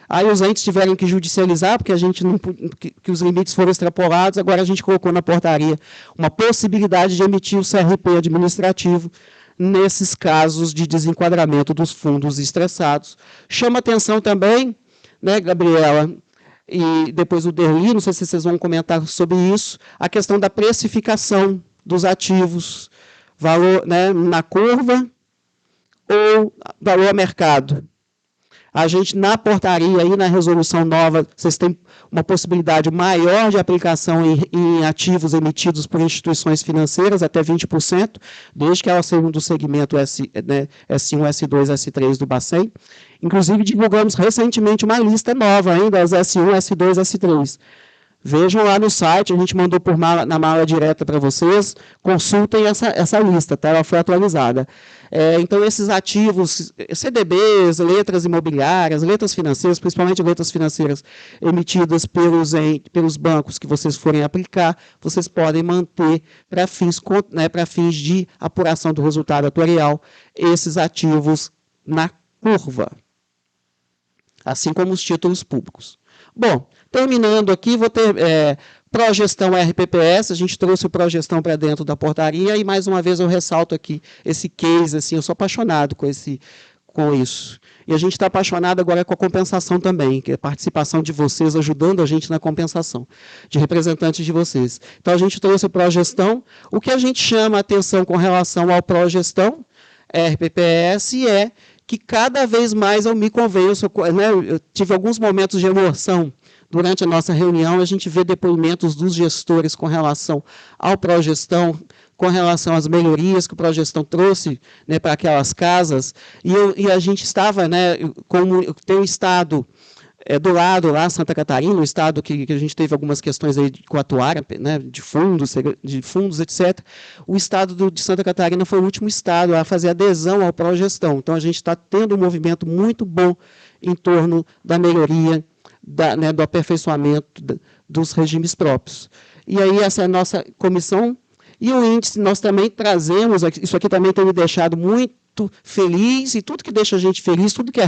Aí os entes tiveram que judicializar, porque a gente não, que os limites foram extrapolados, agora a gente colocou na portaria uma possibilidade de emitir o CRP administrativo nesses casos de desenquadramento dos fundos estressados. Chama atenção também, né, Gabriela, e depois o Derli, não sei se vocês vão comentar sobre isso, a questão da precificação dos ativos, valor, né, na curva ou valor a mercado. A gente, na portaria e na resolução nova, vocês têm uma possibilidade maior de aplicação em ativos emitidos por instituições financeiras, até 20%, desde que elas sejam do segmento S1, S2, S3 do Bacen. Inclusive, divulgamos recentemente uma lista nova ainda, as S1, S2, S3. Vejam lá no site, a gente mandou na mala direta para vocês, consultem essa lista, tá? Ela foi atualizada. Então, esses ativos, CDBs, letras imobiliárias, letras financeiras, principalmente letras financeiras emitidas pelos bancos que vocês forem aplicar, vocês podem manter para fins de apuração do resultado atuarial esses ativos na curva, assim como os títulos públicos. Bom, terminando aqui, vou ter progestão RPPS, a gente trouxe o progestão para dentro da portaria, e mais uma vez eu ressalto aqui esse case, assim, eu sou apaixonado com isso. E a gente está apaixonado agora com a compensação também, que é a participação de vocês ajudando a gente na compensação, de representantes de vocês. Então, a gente trouxe o progestão. O que a gente chama a atenção com relação ao progestão RPPS é que cada vez mais eu me convenço, né, eu tive alguns momentos de emoção durante a nossa reunião, a gente vê depoimentos dos gestores com relação ao progestão, com relação às melhorias que o progestão trouxe, né, para aquelas casas, e a gente estava, né, como tem um estado do lado lá, Santa Catarina, um estado que a gente teve algumas questões aí com a atuária, né, de fundos, etc. O estado de Santa Catarina foi o último estado a fazer adesão ao progestão. Então, a gente está tendo um movimento muito bom em torno da melhoria, do aperfeiçoamento dos regimes próprios. E aí, essa é a nossa comissão. E o índice, nós também trazemos, isso aqui também tem me deixado muito feliz, e tudo que deixa a gente feliz, tudo que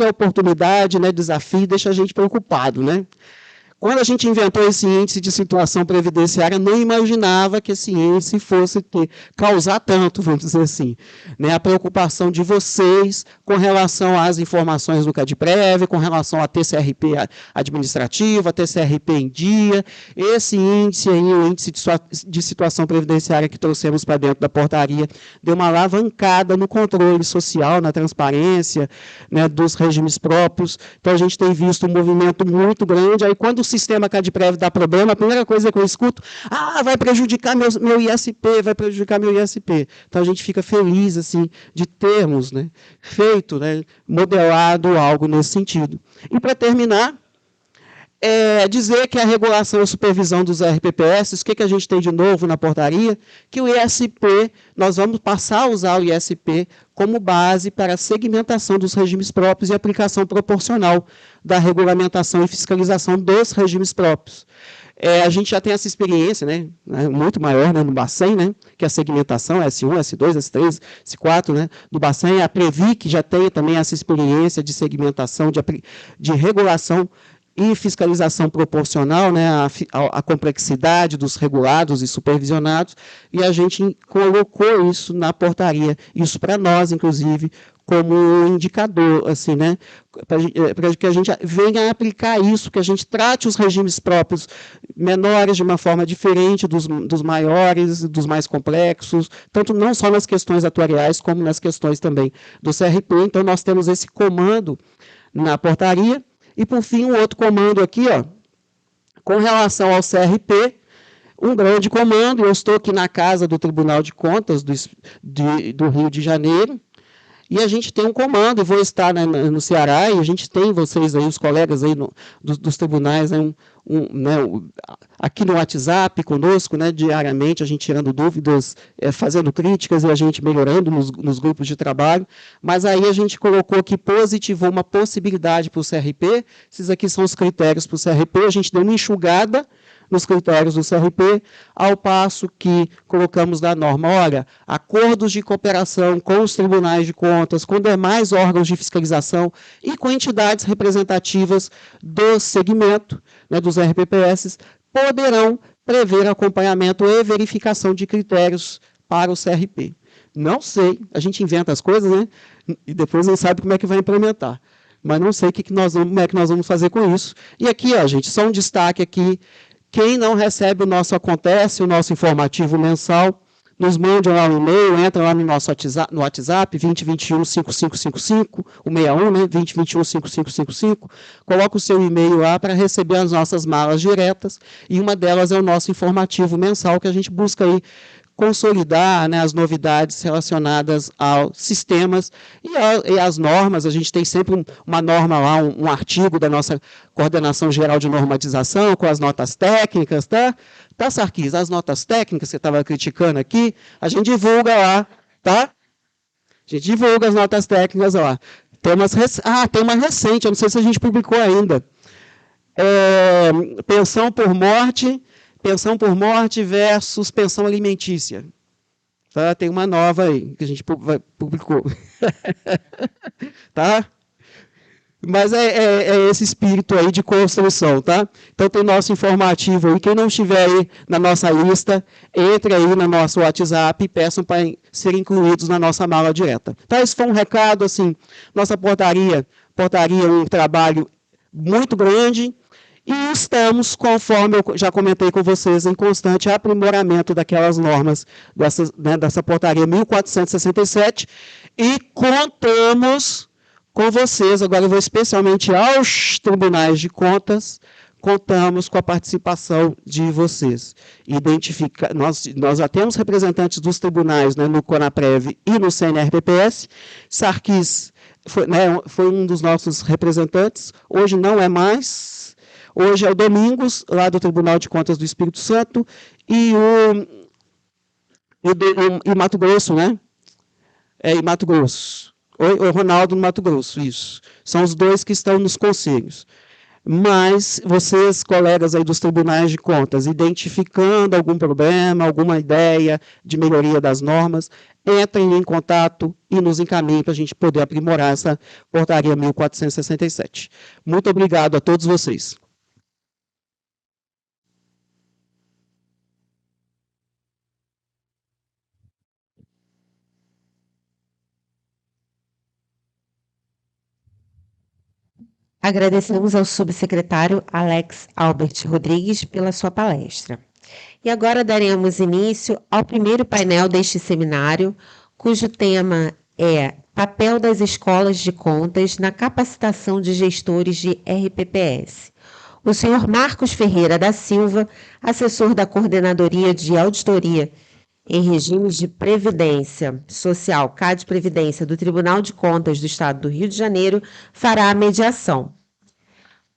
é oportunidade, né, desafio, deixa a gente preocupado, né? Quando a gente inventou esse índice de situação previdenciária, não imaginava que esse índice fosse causar tanto, vamos dizer assim, né? A preocupação de vocês com relação às informações do CadPrev, com relação a TCRP administrativa, a TCRP em dia, esse índice aí, o índice de situação previdenciária que trouxemos para dentro da portaria, deu uma alavancada no controle social, na transparência, né, dos regimes próprios. Então, a gente tem visto um movimento muito grande. Aí, quando o sistema CadPrev dá problema, a primeira coisa que eu escuto, vai prejudicar meu ISP, vai prejudicar meu ISP. Então, a gente fica feliz, assim, de termos, né, feito, né, modelado algo nesse sentido. E, para terminar, dizer que a regulação e supervisão dos RPPS, o que a gente tem de novo na portaria? Que o ISP, nós vamos passar a usar o ISP como base para a segmentação dos regimes próprios e aplicação proporcional da regulamentação e fiscalização dos regimes próprios. A gente já tem essa experiência, né, muito maior, né, no Bacen, né, que é a segmentação S1, S2, S3, S4, né, do Bacen. A Previc já tem também essa experiência de segmentação, de regulação e fiscalização proporcional, né, à complexidade dos regulados e supervisionados, e a gente colocou isso na portaria, isso para nós, inclusive, como um indicador, assim, né, para que a gente venha a aplicar isso, que a gente trate os regimes próprios menores de uma forma diferente dos maiores, dos mais complexos, tanto não só nas questões atuariais, como nas questões também do CRP. Então, nós temos esse comando na portaria. E, por fim, um outro comando aqui, com relação ao CRP, um grande comando. Eu estou aqui na casa do Tribunal de Contas do Rio de Janeiro, e a gente tem um comando, vou estar no Ceará, e a gente tem vocês aí, os colegas aí dos tribunais, né, aqui no WhatsApp conosco, né, diariamente, a gente tirando dúvidas, fazendo críticas e a gente melhorando nos grupos de trabalho, mas aí a gente colocou que positivou uma possibilidade para o CRP, esses aqui são os critérios para o CRP, a gente deu uma enxugada nos critérios do CRP, ao passo que colocamos na norma, olha, acordos de cooperação com os tribunais de contas, com demais órgãos de fiscalização e com entidades representativas do segmento, né, dos RPPS, poderão prever acompanhamento e verificação de critérios para o CRP. Não sei, a gente inventa as coisas, né? E depois não sabe como é que vai implementar. Mas não sei como é que nós vamos fazer com isso. E aqui, ó, gente, só um destaque aqui. Quem não recebe o nosso Acontece, o nosso informativo mensal, nos mande lá um e-mail, entra lá no nosso WhatsApp, 2021-5555, o 61, né, 2021-5555, coloca o seu e-mail lá para receber as nossas malas diretas, e uma delas é o nosso informativo mensal, que a gente busca aí consolidar, né, as novidades relacionadas aos sistemas e às normas. A gente tem sempre uma norma lá, um artigo da nossa Coordenação Geral de Normatização, com as notas técnicas, tá? Tá, Sarquis? As notas técnicas que você estava criticando aqui, a gente divulga lá, tá? A gente divulga as notas técnicas lá. Tem uma recente, eu não sei se a gente publicou ainda. Pensão por morte versus pensão alimentícia. Tá? Tem uma nova aí, que a gente publicou. Tá? Mas é esse espírito aí de construção, tá? Então tem nosso informativo aí. Quem não estiver aí na nossa lista, entre aí no nosso WhatsApp e peçam para serem incluídos na nossa mala direta. Tá? Esse foi um recado, assim, nossa portaria é um trabalho muito grande, e estamos, conforme eu já comentei com vocês, em constante aprimoramento daquelas normas dessa portaria 1467, e contamos com vocês, agora eu vou especialmente aos tribunais de contas, contamos com a participação de vocês. Nós já temos representantes dos tribunais, né, no CONAPREV e no CNRPPS. Sarquis foi um dos nossos representantes, hoje não é mais. Hoje é o Domingos, lá do Tribunal de Contas do Espírito Santo, e o Mato Grosso, né? E Mato Grosso. O Ronaldo no Mato Grosso, isso. São os dois que estão nos conselhos. Mas vocês, colegas aí dos tribunais de contas, identificando algum problema, alguma ideia de melhoria das normas, entrem em contato e nos encaminhem para a gente poder aprimorar essa portaria 1467. Muito obrigado a todos vocês. Agradecemos ao subsecretário Alex Albert Rodrigues pela sua palestra. E agora daremos início ao primeiro painel deste seminário, cujo tema é Papel das Escolas de Contas na Capacitação de Gestores de RPPS. O senhor Marcos Ferreira da Silva, assessor da Coordenadoria de Auditoria em Regimes de Previdência Social, CAD Previdência, do Tribunal de Contas do Estado do Rio de Janeiro, fará a mediação.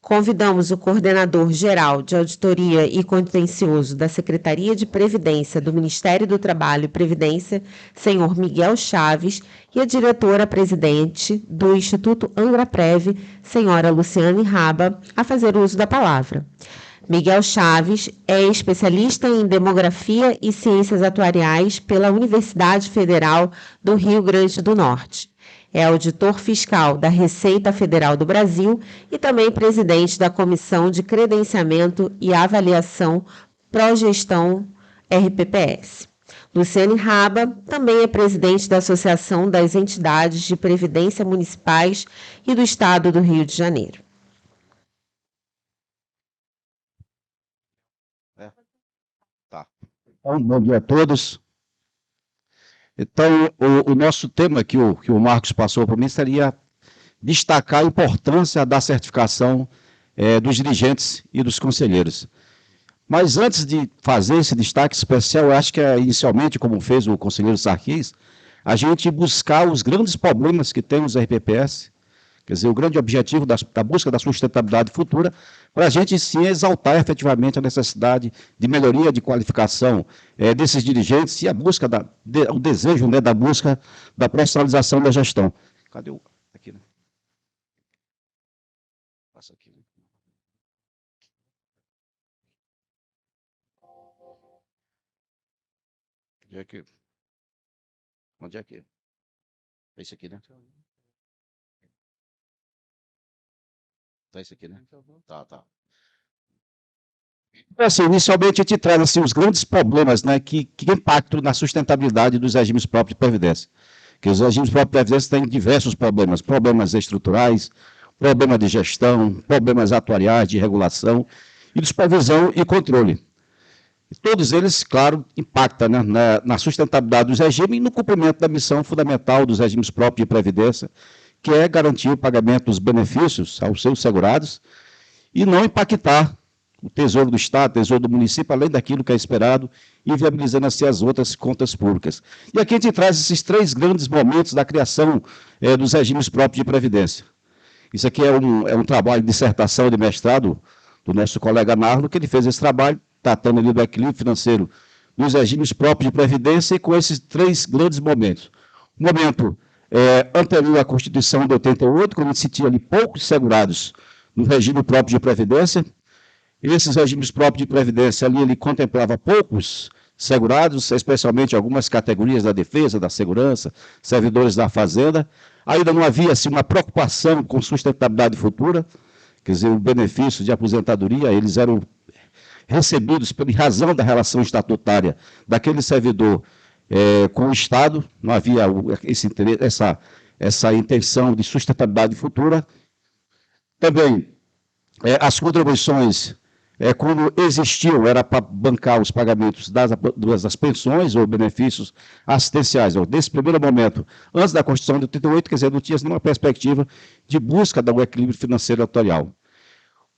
Convidamos o Coordenador Geral de Auditoria e Contencioso da Secretaria de Previdência do Ministério do Trabalho e Previdência, senhor Miguel Chaves, e a diretora-presidente do Instituto Angraprev, senhora Luciane Raba, a fazer uso da palavra. Miguel Chaves é especialista em Demografia e Ciências Atuariais pela Universidade Federal do Rio Grande do Norte. É auditor fiscal da Receita Federal do Brasil e também presidente da Comissão de Credenciamento e Avaliação Progestão RPPS. Luciane Raba também é presidente da Associação das Entidades de Previdência Municipais e do Estado do Rio de Janeiro. Tá. Bom dia a todos. Então, o nosso tema que o Marcos passou para mim seria destacar a importância da certificação dos dirigentes e dos conselheiros. Mas antes de fazer esse destaque especial, eu acho que inicialmente, como fez o conselheiro Sarquis, a gente buscar os grandes problemas que tem os RPPS, quer dizer, o grande objetivo da busca da sustentabilidade futura, para a gente sim exaltar efetivamente a necessidade de melhoria de qualificação desses dirigentes e a busca, o desejo, né, da busca da profissionalização da gestão. Cadê o... Aqui, né? Passa aqui. Onde é que é? É isso aqui, né? Tá isso aqui, né? Tá. Então, assim, inicialmente a gente traz assim, os grandes problemas, né, que impactam na sustentabilidade dos regimes próprios de previdência. Que os regimes próprios de previdência têm diversos problemas, problemas estruturais, problemas de gestão, problemas atuariais, de regulação, e de supervisão e controle. E todos eles, claro, impactam, né, na sustentabilidade dos regimes e no cumprimento da missão fundamental dos regimes próprios de previdência, que é garantir o pagamento dos benefícios aos seus segurados e não impactar o tesouro do Estado, o tesouro do município, além daquilo que é esperado, e viabilizando assim as outras contas públicas. E aqui a gente traz esses 3 grandes momentos da criação dos regimes próprios de previdência. Isso aqui é um trabalho de dissertação de mestrado do nosso colega Narlo, que ele fez esse trabalho, tratando ali do equilíbrio financeiro dos regimes próprios de previdência e com esses 3 grandes momentos. O momento anterior à Constituição de 88, quando se tinha ali poucos segurados no regime próprio de previdência. Esses regimes próprios de previdência ali, ele contemplava poucos segurados, especialmente algumas categorias da defesa, da segurança, servidores da fazenda. Ainda não havia assim, uma preocupação com sustentabilidade futura, quer dizer, o benefício de aposentadoria, eles eram recebidos por razão da relação estatutária daquele servidor com o Estado, não havia essa intenção de sustentabilidade futura. Também as contribuições, quando existiam, era para bancar os pagamentos das pensões ou benefícios assistenciais. Nesse primeiro momento, antes da Constituição de 88, quer dizer, não tinha nenhuma perspectiva de busca do equilíbrio financeiro atuarial.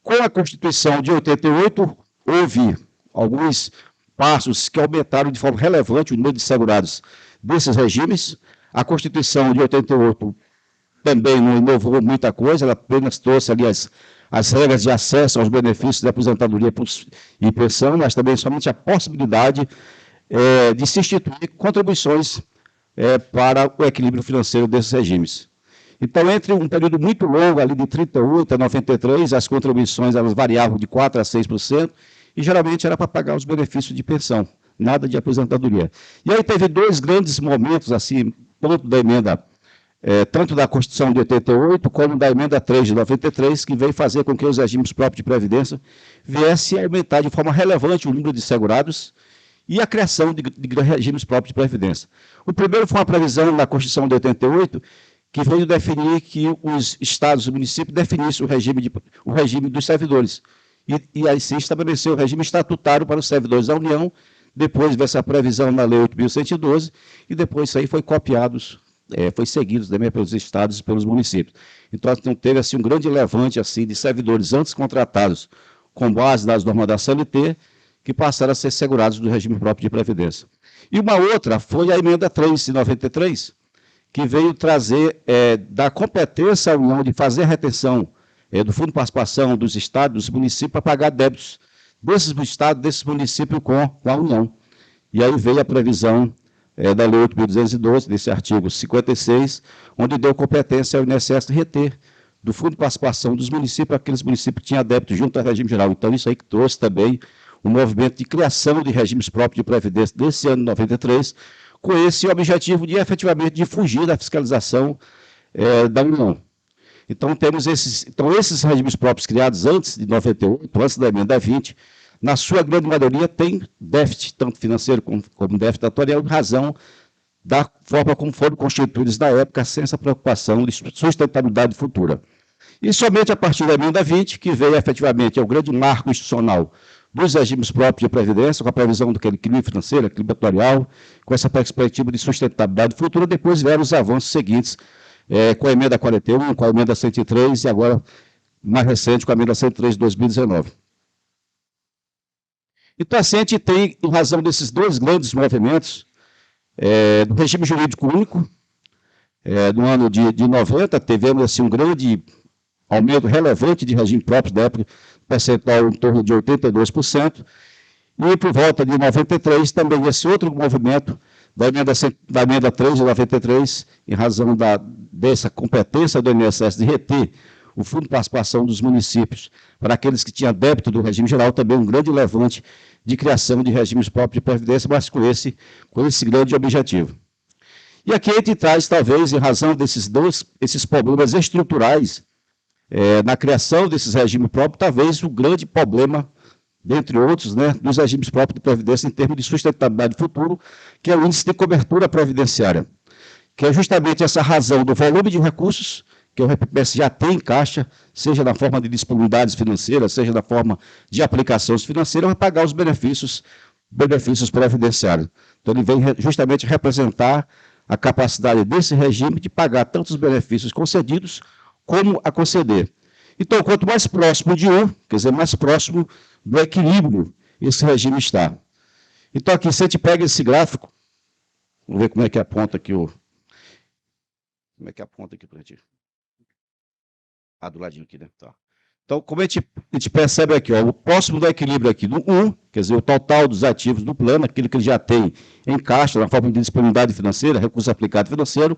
Com a Constituição de 88, houve alguns passos que aumentaram de forma relevante o número de segurados desses regimes. A Constituição de 88 também não inovou muita coisa, ela apenas trouxe ali as regras de acesso aos benefícios de aposentadoria e pensão, mas também somente a possibilidade de se instituir contribuições para o equilíbrio financeiro desses regimes. Então, entre um período muito longo, ali de 38 a 93, as contribuições elas variavam de 4% a 6%, e geralmente era para pagar os benefícios de pensão, nada de aposentadoria. E aí teve 2 grandes momentos, assim, tanto da emenda, tanto da Constituição de 88, como da emenda 3 de 93, que veio fazer com que os regimes próprios de previdência viessem a aumentar de forma relevante o número de segurados e a criação de regimes próprios de previdência. O primeiro foi uma previsão na Constituição de 88, que veio definir que os estados e municípios definissem o regime dos servidores. E aí se estabeleceu o regime estatutário para os servidores da União, depois veio essa previsão na Lei 8.112, e depois isso aí foi copiado, foi seguido também pelos estados e pelos municípios. Então, teve assim, um grande levante assim, de servidores antes contratados com base nas normas da CLT, que passaram a ser segurados do regime próprio de previdência. E uma outra foi a emenda 3 de 93, que veio trazer, da competência à União de fazer a retenção do Fundo de Participação dos estados, dos municípios, para pagar débitos desses estados, desses municípios com a União. E aí veio a previsão da Lei 8.212, desse artigo 56, onde deu competência ao INSS reter do Fundo de Participação dos municípios, aqueles municípios que tinham débito junto ao regime geral. Então, isso aí que trouxe também um movimento de criação de regimes próprios de previdência desse ano de 93, com esse objetivo de, efetivamente, de fugir da fiscalização da União. Então, temos esses regimes próprios criados antes de 98, antes da emenda 20, na sua grande maioria, tem déficit, tanto financeiro como déficit atuarial, em razão da forma como foram constituídos na época, sem essa preocupação de sustentabilidade futura. E somente a partir da emenda 20, que veio efetivamente ao grande marco institucional dos regimes próprios de previdência, com a previsão do equilíbrio financeiro, equilíbrio atuarial, com essa perspectiva de sustentabilidade futura, depois vieram os avanços seguintes, com a emenda 41, com a emenda 103 e agora, mais recente, com a emenda 103 de 2019. Então, assim, a gente tem, em razão desses 2 grandes movimentos, do regime jurídico único, no ano de 90, tivemos assim, um grande aumento relevante de regime próprio, da época, percentual em torno de 82%, e por volta de 93, também esse outro movimento da emenda 3 de 93, em razão dessa competência do INSS de reter o Fundo de Participação dos Municípios, para aqueles que tinham débito do regime geral, também um grande levante de criação de regimes próprios de previdência, mas com esse grande objetivo. E aqui a gente traz, talvez, em razão esses problemas estruturais, na criação desses regimes próprios, talvez o grande problema, dentre outros, né, dos regimes próprios de previdência em termos de sustentabilidade futuro, que é o índice de cobertura previdenciária, que é justamente essa razão do volume de recursos que o RPPS já tem em caixa, seja na forma de disponibilidades financeiras, seja na forma de aplicações financeiras, para pagar os benefícios previdenciários. Então, ele vem justamente representar a capacidade desse regime de pagar tanto os benefícios concedidos como a conceder. Então, quanto mais próximo de quer dizer, mais próximo do equilíbrio esse regime está. Então, aqui, se a gente pega esse gráfico, vamos ver como é que aponta aqui Como é que aponta aqui para a gente? Do ladinho aqui, né? Tá. Então, como a gente percebe aqui, o próximo do equilíbrio aqui, do 1, quer dizer, o total dos ativos do plano, aquilo que ele já tem em caixa, na forma de disponibilidade financeira, recurso aplicado financeiro,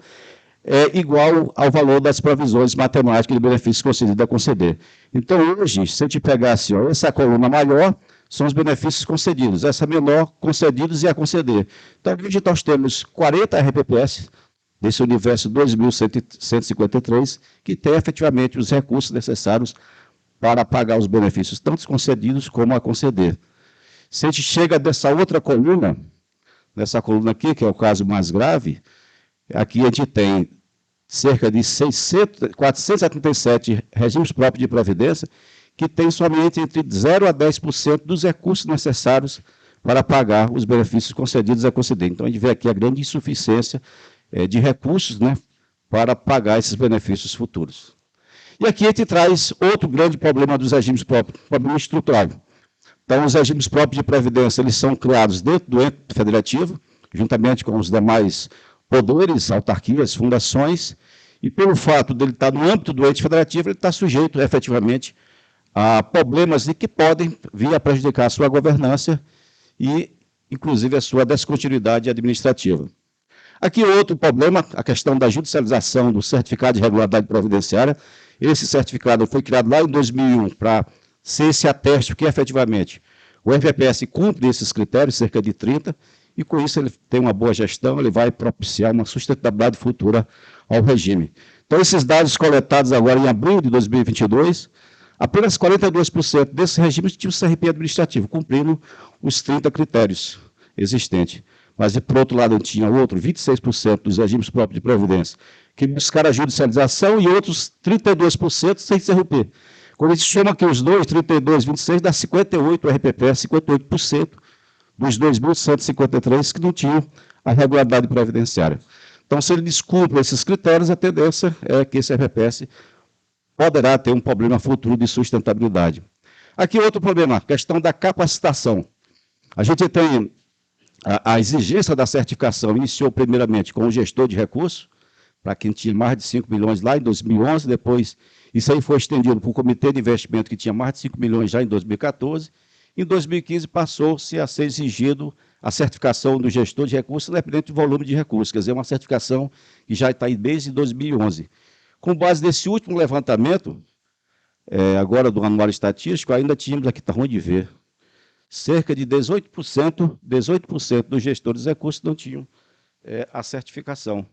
é igual ao valor das provisões matemáticas de benefícios concedidos a conceder. Então, hoje, se a gente pegasse essa coluna maior, são os benefícios concedidos, essa menor, concedidos e a conceder. Então, hoje nós temos 40 RPPS, desse universo 2.153, que tem efetivamente os recursos necessários para pagar os benefícios, tanto concedidos como a conceder. Se a gente chega dessa outra coluna, nessa coluna aqui, que é o caso mais grave, aqui a gente tem cerca de 477 regimes próprios de previdência, que tem somente entre 0% a 10% dos recursos necessários para pagar os benefícios concedidos a conceder. Então, a gente vê aqui a grande insuficiência de recursos, né, para pagar esses benefícios futuros. E aqui a gente traz outro grande problema dos regimes próprios, problema estrutural. Então, os regimes próprios de previdência, eles são criados dentro do ente federativo, juntamente com os demais poderes, autarquias, fundações, e pelo fato dele estar no âmbito do ente federativo, ele está sujeito, efetivamente, a problemas que podem vir a prejudicar a sua governança e, inclusive, a sua descontinuidade administrativa. Aqui outro problema, a questão da judicialização do certificado de regularidade previdenciária. Esse certificado foi criado lá em 2001 para ser esse ateste que, efetivamente, o RPPS cumpre esses critérios, cerca de 30, e com isso ele tem uma boa gestão, ele vai propiciar uma sustentabilidade futura ao regime. Então, esses dados coletados agora em abril de 2022, apenas 42% desses regimes tinham CRP administrativo, cumprindo os 30 critérios existentes. Mas, por outro lado, tinha outro, 26% dos regimes próprios de previdência, que buscaram a judicialização e outros 32% sem CRP. Quando a gente soma aqui os dois, 32, 26, dá 58 RPPS, 58% dos 2.153 que não tinham a regularidade previdenciária. Então, se ele descumpre esses critérios, a tendência é que esse RPPS poderá ter um problema futuro de sustentabilidade. Aqui outro problema, a questão da capacitação. A gente tem a exigência da certificação, iniciou primeiramente com o gestor de recursos, para quem tinha mais de 5 milhões lá em 2011, depois isso aí foi estendido para o comitê de investimento que tinha mais de 5 milhões já em 2014, em 2015 passou-se a ser exigido a certificação do gestor de recursos, independente do volume de recursos, quer dizer, uma certificação que já está aí desde 2011. Com base nesse último levantamento, agora do anuário estatístico, ainda tínhamos, aqui está ruim de ver, cerca de 18% dos gestores de recursos não tinham a certificação.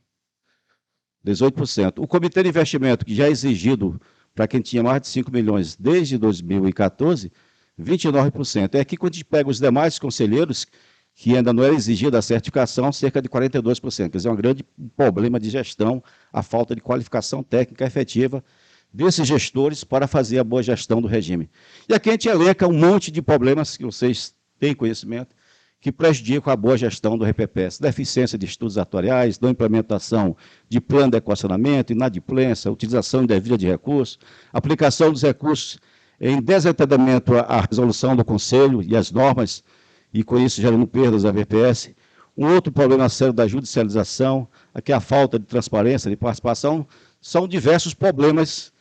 18%. O comitê de investimento, que já é exigido para quem tinha mais de 5 milhões desde 2014, 29%. É aqui quando a gente pega os demais conselheiros, que ainda não era exigida a certificação, cerca de 42%. Quer dizer, um grande problema de gestão, a falta de qualificação técnica efetiva desses gestores para fazer a boa gestão do regime. E aqui a gente elenca um monte de problemas que vocês têm conhecimento, que prejudicam a boa gestão do RPPS. Deficiência de estudos atuariais, não implementação de plano de equacionamento, inadimplência, utilização indevida de recursos, aplicação dos recursos em desentendimento à resolução do Conselho e às normas, e com isso gerando perdas da RPPS. Um outro problema sério da judicialização, aqui a falta de transparência, de participação, são diversos problemas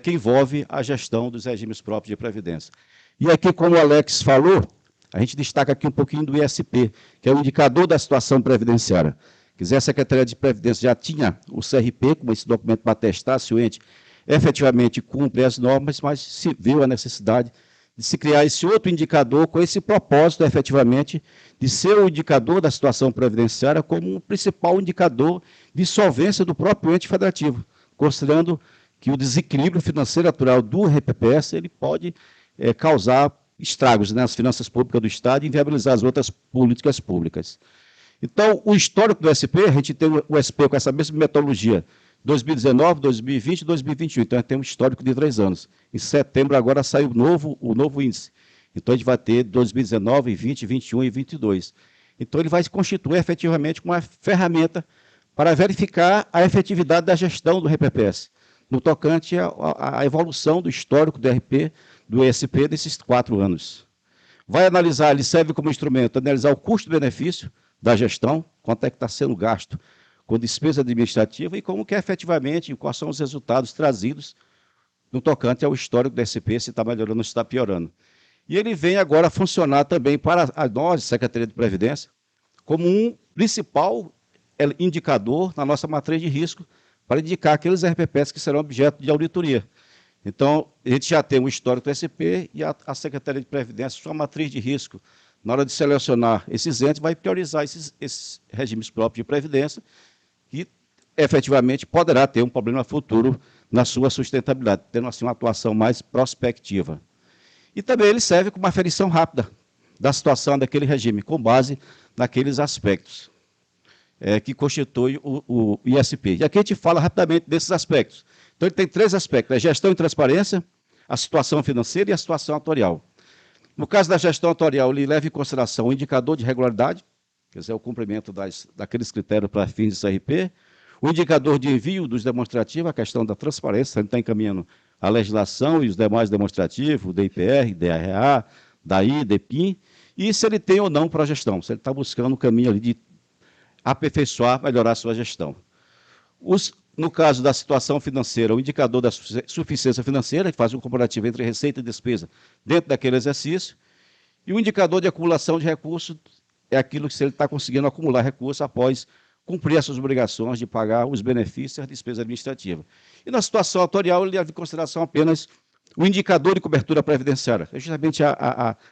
que envolvem a gestão dos regimes próprios de previdência. E aqui, como o Alex falou, a gente destaca aqui um pouquinho do ISP, que é o indicador da situação previdenciária. Quer dizer, a Secretaria de Previdência já tinha o CRP, como esse documento para atestar se o ente efetivamente cumpre as normas, mas se viu a necessidade de se criar esse outro indicador com esse propósito, efetivamente, de ser o indicador da situação previdenciária como o principal indicador de solvência do próprio ente federativo, considerando que o desequilíbrio financeiro natural do RPPS ele pode causar estragos nas finanças públicas do Estado e inviabilizar as outras políticas públicas. Então, o histórico do SP, a gente tem o SP com essa mesma metodologia, 2019, 2020 e 2021. Então, a gente tem um histórico de 3 anos. Em setembro, agora, sai o novo índice. Então, a gente vai ter 2019, 20, 21 e 22. Então, ele vai se constituir efetivamente como uma ferramenta para verificar a efetividade da gestão do RPPS, no tocante à evolução do histórico do RP, do ESP, desses 4 anos. Vai analisar, ele serve como instrumento, analisar o custo-benefício da gestão, quanto é que está sendo gasto com despesa administrativa e como que efetivamente, quais são os resultados trazidos no tocante ao histórico do SP, se está melhorando ou se está piorando. E ele vem agora funcionar também para nós, Secretaria de Previdência, como um principal indicador na nossa matriz de risco para indicar aqueles RPPs que serão objeto de auditoria. Então, a gente já tem um histórico do SP e a Secretaria de Previdência, sua matriz de risco, na hora de selecionar esses entes, vai priorizar esses regimes próprios de previdência que, efetivamente, poderá ter um problema futuro na sua sustentabilidade, tendo, assim, uma atuação mais prospectiva. E também ele serve como uma aferição rápida da situação daquele regime, com base naqueles aspectos que constituem o ISP. E aqui a gente fala rapidamente desses aspectos. Então, ele tem 3 aspectos, a gestão e transparência, a situação financeira e a situação atuarial. No caso da gestão atuarial, ele leva em consideração o indicador de regularidade, quer dizer, o cumprimento daqueles critérios para fins de CRP, o indicador de envio dos demonstrativos, a questão da transparência, ele está encaminhando a legislação e os demais demonstrativos, DIPR, DRA, DAI, DEPIM, e se ele tem ou não progestão, se ele está buscando um caminho ali de aperfeiçoar, melhorar a sua gestão. No caso da situação financeira, o indicador da suficiência financeira, que faz um comparativo entre receita e despesa dentro daquele exercício, e o indicador de acumulação de recursos é aquilo que se ele está conseguindo acumular recursos após cumprir as suas obrigações de pagar os benefícios e as despesas administrativas. E na situação atuarial, ele leva em consideração apenas o indicador de cobertura previdenciária, é justamente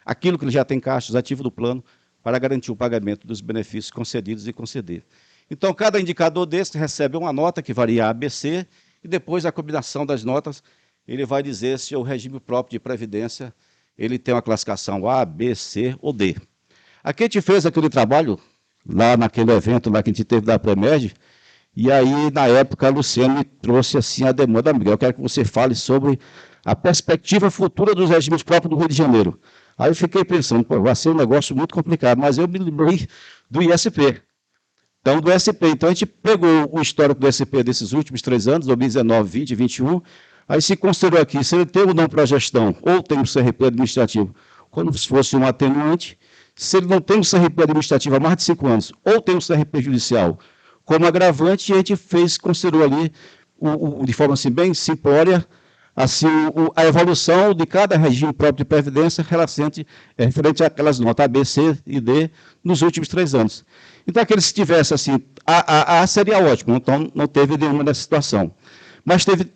aquilo que ele já tem caixa ativo do plano para garantir o pagamento dos benefícios concedidos e conceder. Então, cada indicador desse recebe uma nota que varia A, B, C, e depois a combinação das notas, ele vai dizer se o regime próprio de previdência ele tem uma classificação A, B, C ou D. Aqui a gente fez aquele trabalho, lá naquele evento lá que a gente teve da Premed, e aí, na época, a Luciane me trouxe assim a demanda, Miguel, eu quero que você fale sobre a perspectiva futura dos regimes próprios do Rio de Janeiro. Aí eu fiquei pensando, pô, vai ser um negócio muito complicado, mas eu me lembrei do ISP. Então, do SP. Então, a gente pegou o histórico do SP desses últimos 3 anos, 2019, 20 e 21, aí se considerou aqui, se ele tem ou não progestão, ou tem um CRP administrativo, como se fosse um atenuante, se ele não tem um CRP administrativo há mais de 5 anos, ou tem um CRP judicial como agravante, a gente considerou ali, de forma assim, bem simplória, assim, a evolução de cada regime próprio de previdência referente àquelas notas A, B, C e D nos últimos 3 anos. Então, aqueles que tivessem assim, A seria ótimo, então não teve nenhuma dessa situação. Mas teve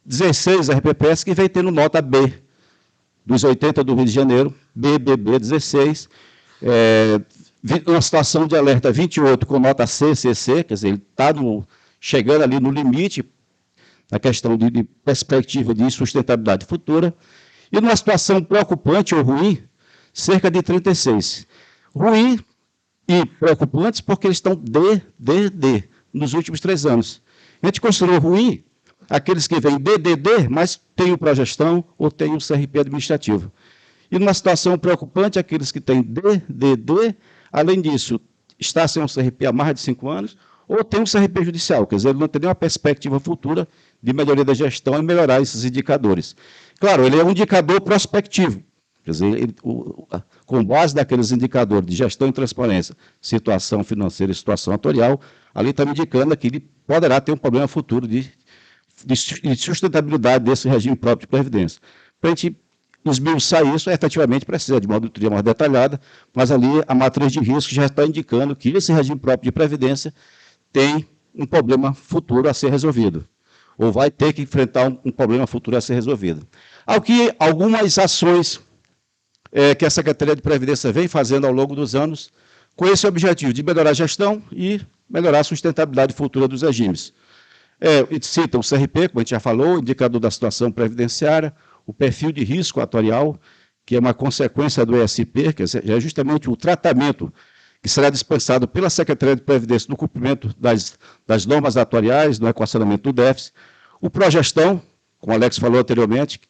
16 RPPS que veio tendo nota B, dos 80 do Rio de Janeiro, B, 16, uma situação de alerta 28 com nota C, CC, quer dizer, ele está chegando ali no limite, na questão de perspectiva de sustentabilidade futura, e numa situação preocupante ou ruim, cerca de 36. Ruim e preocupantes porque eles estão D nos últimos 3 anos. A gente considerou ruim aqueles que vêm DDD, mas têm o progestão ou têm o CRP administrativo. E numa situação preocupante, aqueles que têm DDD, além disso, está sem um CRP há mais de 5 anos, ou tem um CRP judicial, quer dizer, ele não tem nenhuma perspectiva futura de melhoria da gestão e melhorar esses indicadores. Claro, ele é um indicador prospectivo, quer dizer, com base naqueles indicadores de gestão e transparência, situação financeira e situação atuarial, ali está me indicando que ele poderá ter um problema futuro de sustentabilidade desse regime próprio de previdência. Para a gente esmiuçar isso, efetivamente precisa de uma auditoria mais detalhada, mas ali a matriz de risco já está indicando que esse regime próprio de previdência tem um problema futuro a ser resolvido. ou vai ter que enfrentar um problema futuro a ser resolvido. Algumas ações que a Secretaria de Previdência vem fazendo ao longo dos anos, com esse objetivo de melhorar a gestão e melhorar a sustentabilidade futura dos regimes. Cita o CRP, como a gente já falou, o indicador da situação previdenciária, o perfil de risco atuarial, que é uma consequência do ESP, que é justamente o tratamento que será dispensado pela Secretaria de Previdência no cumprimento das normas atuariais, no equacionamento do déficit, o Progestão, como o Alex falou anteriormente,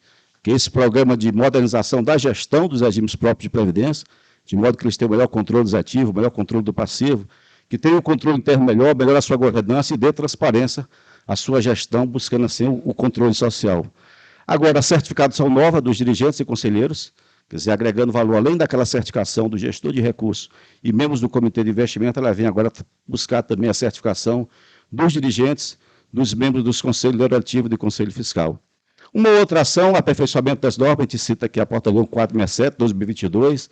que é esse programa de modernização da gestão dos regimes próprios de previdência, de modo que eles tenham o melhor controle dos ativos, o melhor controle do passivo, que tenham um controle interno melhor a sua governança e dê transparência à sua gestão, buscando assim o controle social. Agora, a certificação nova dos dirigentes e conselheiros, quer dizer, agregando valor além daquela certificação do gestor de recursos e membros do comitê de investimento, ela vem agora buscar também a certificação dos dirigentes, dos membros dos conselhos deliberativo e do conselho fiscal. Uma outra ação, aperfeiçoamento das normas, a gente cita aqui a portaria 467, 2022,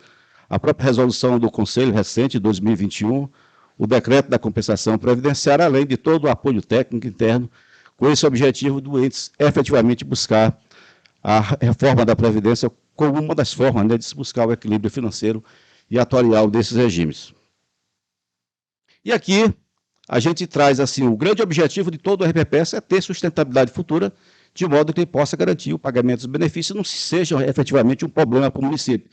a própria resolução do Conselho recente, 2021, o decreto da compensação previdenciária, além de todo o apoio técnico interno, com esse objetivo do entes efetivamente buscar a reforma da Previdência como uma das formas, né, de se buscar o equilíbrio financeiro e atuarial desses regimes. E aqui a gente traz assim, o grande objetivo de todo o RPPS é ter sustentabilidade futura, de modo que ele possa garantir o pagamento dos benefícios e não seja efetivamente um problema para o município.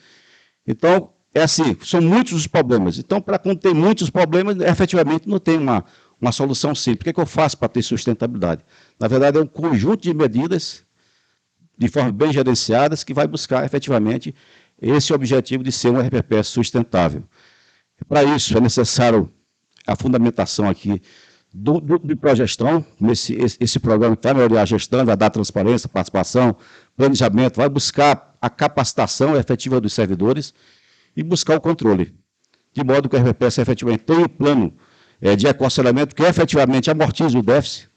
Então, é assim, são muitos os problemas. Então, para conter muitos problemas, efetivamente não tem uma solução simples. O que eu faço para ter sustentabilidade? Na verdade, é um conjunto de medidas, de forma bem gerenciadas, que vai buscar efetivamente esse objetivo de ser um RPPS sustentável. Para isso, é necessário a fundamentação aqui do Progestão, esse programa que vai melhorar a gestão, vai dar transparência, participação, planejamento, vai buscar a capacitação efetiva dos servidores e buscar o controle, de modo que o RPPS efetivamente tenha um plano de equacionamento que efetivamente amortize o déficit,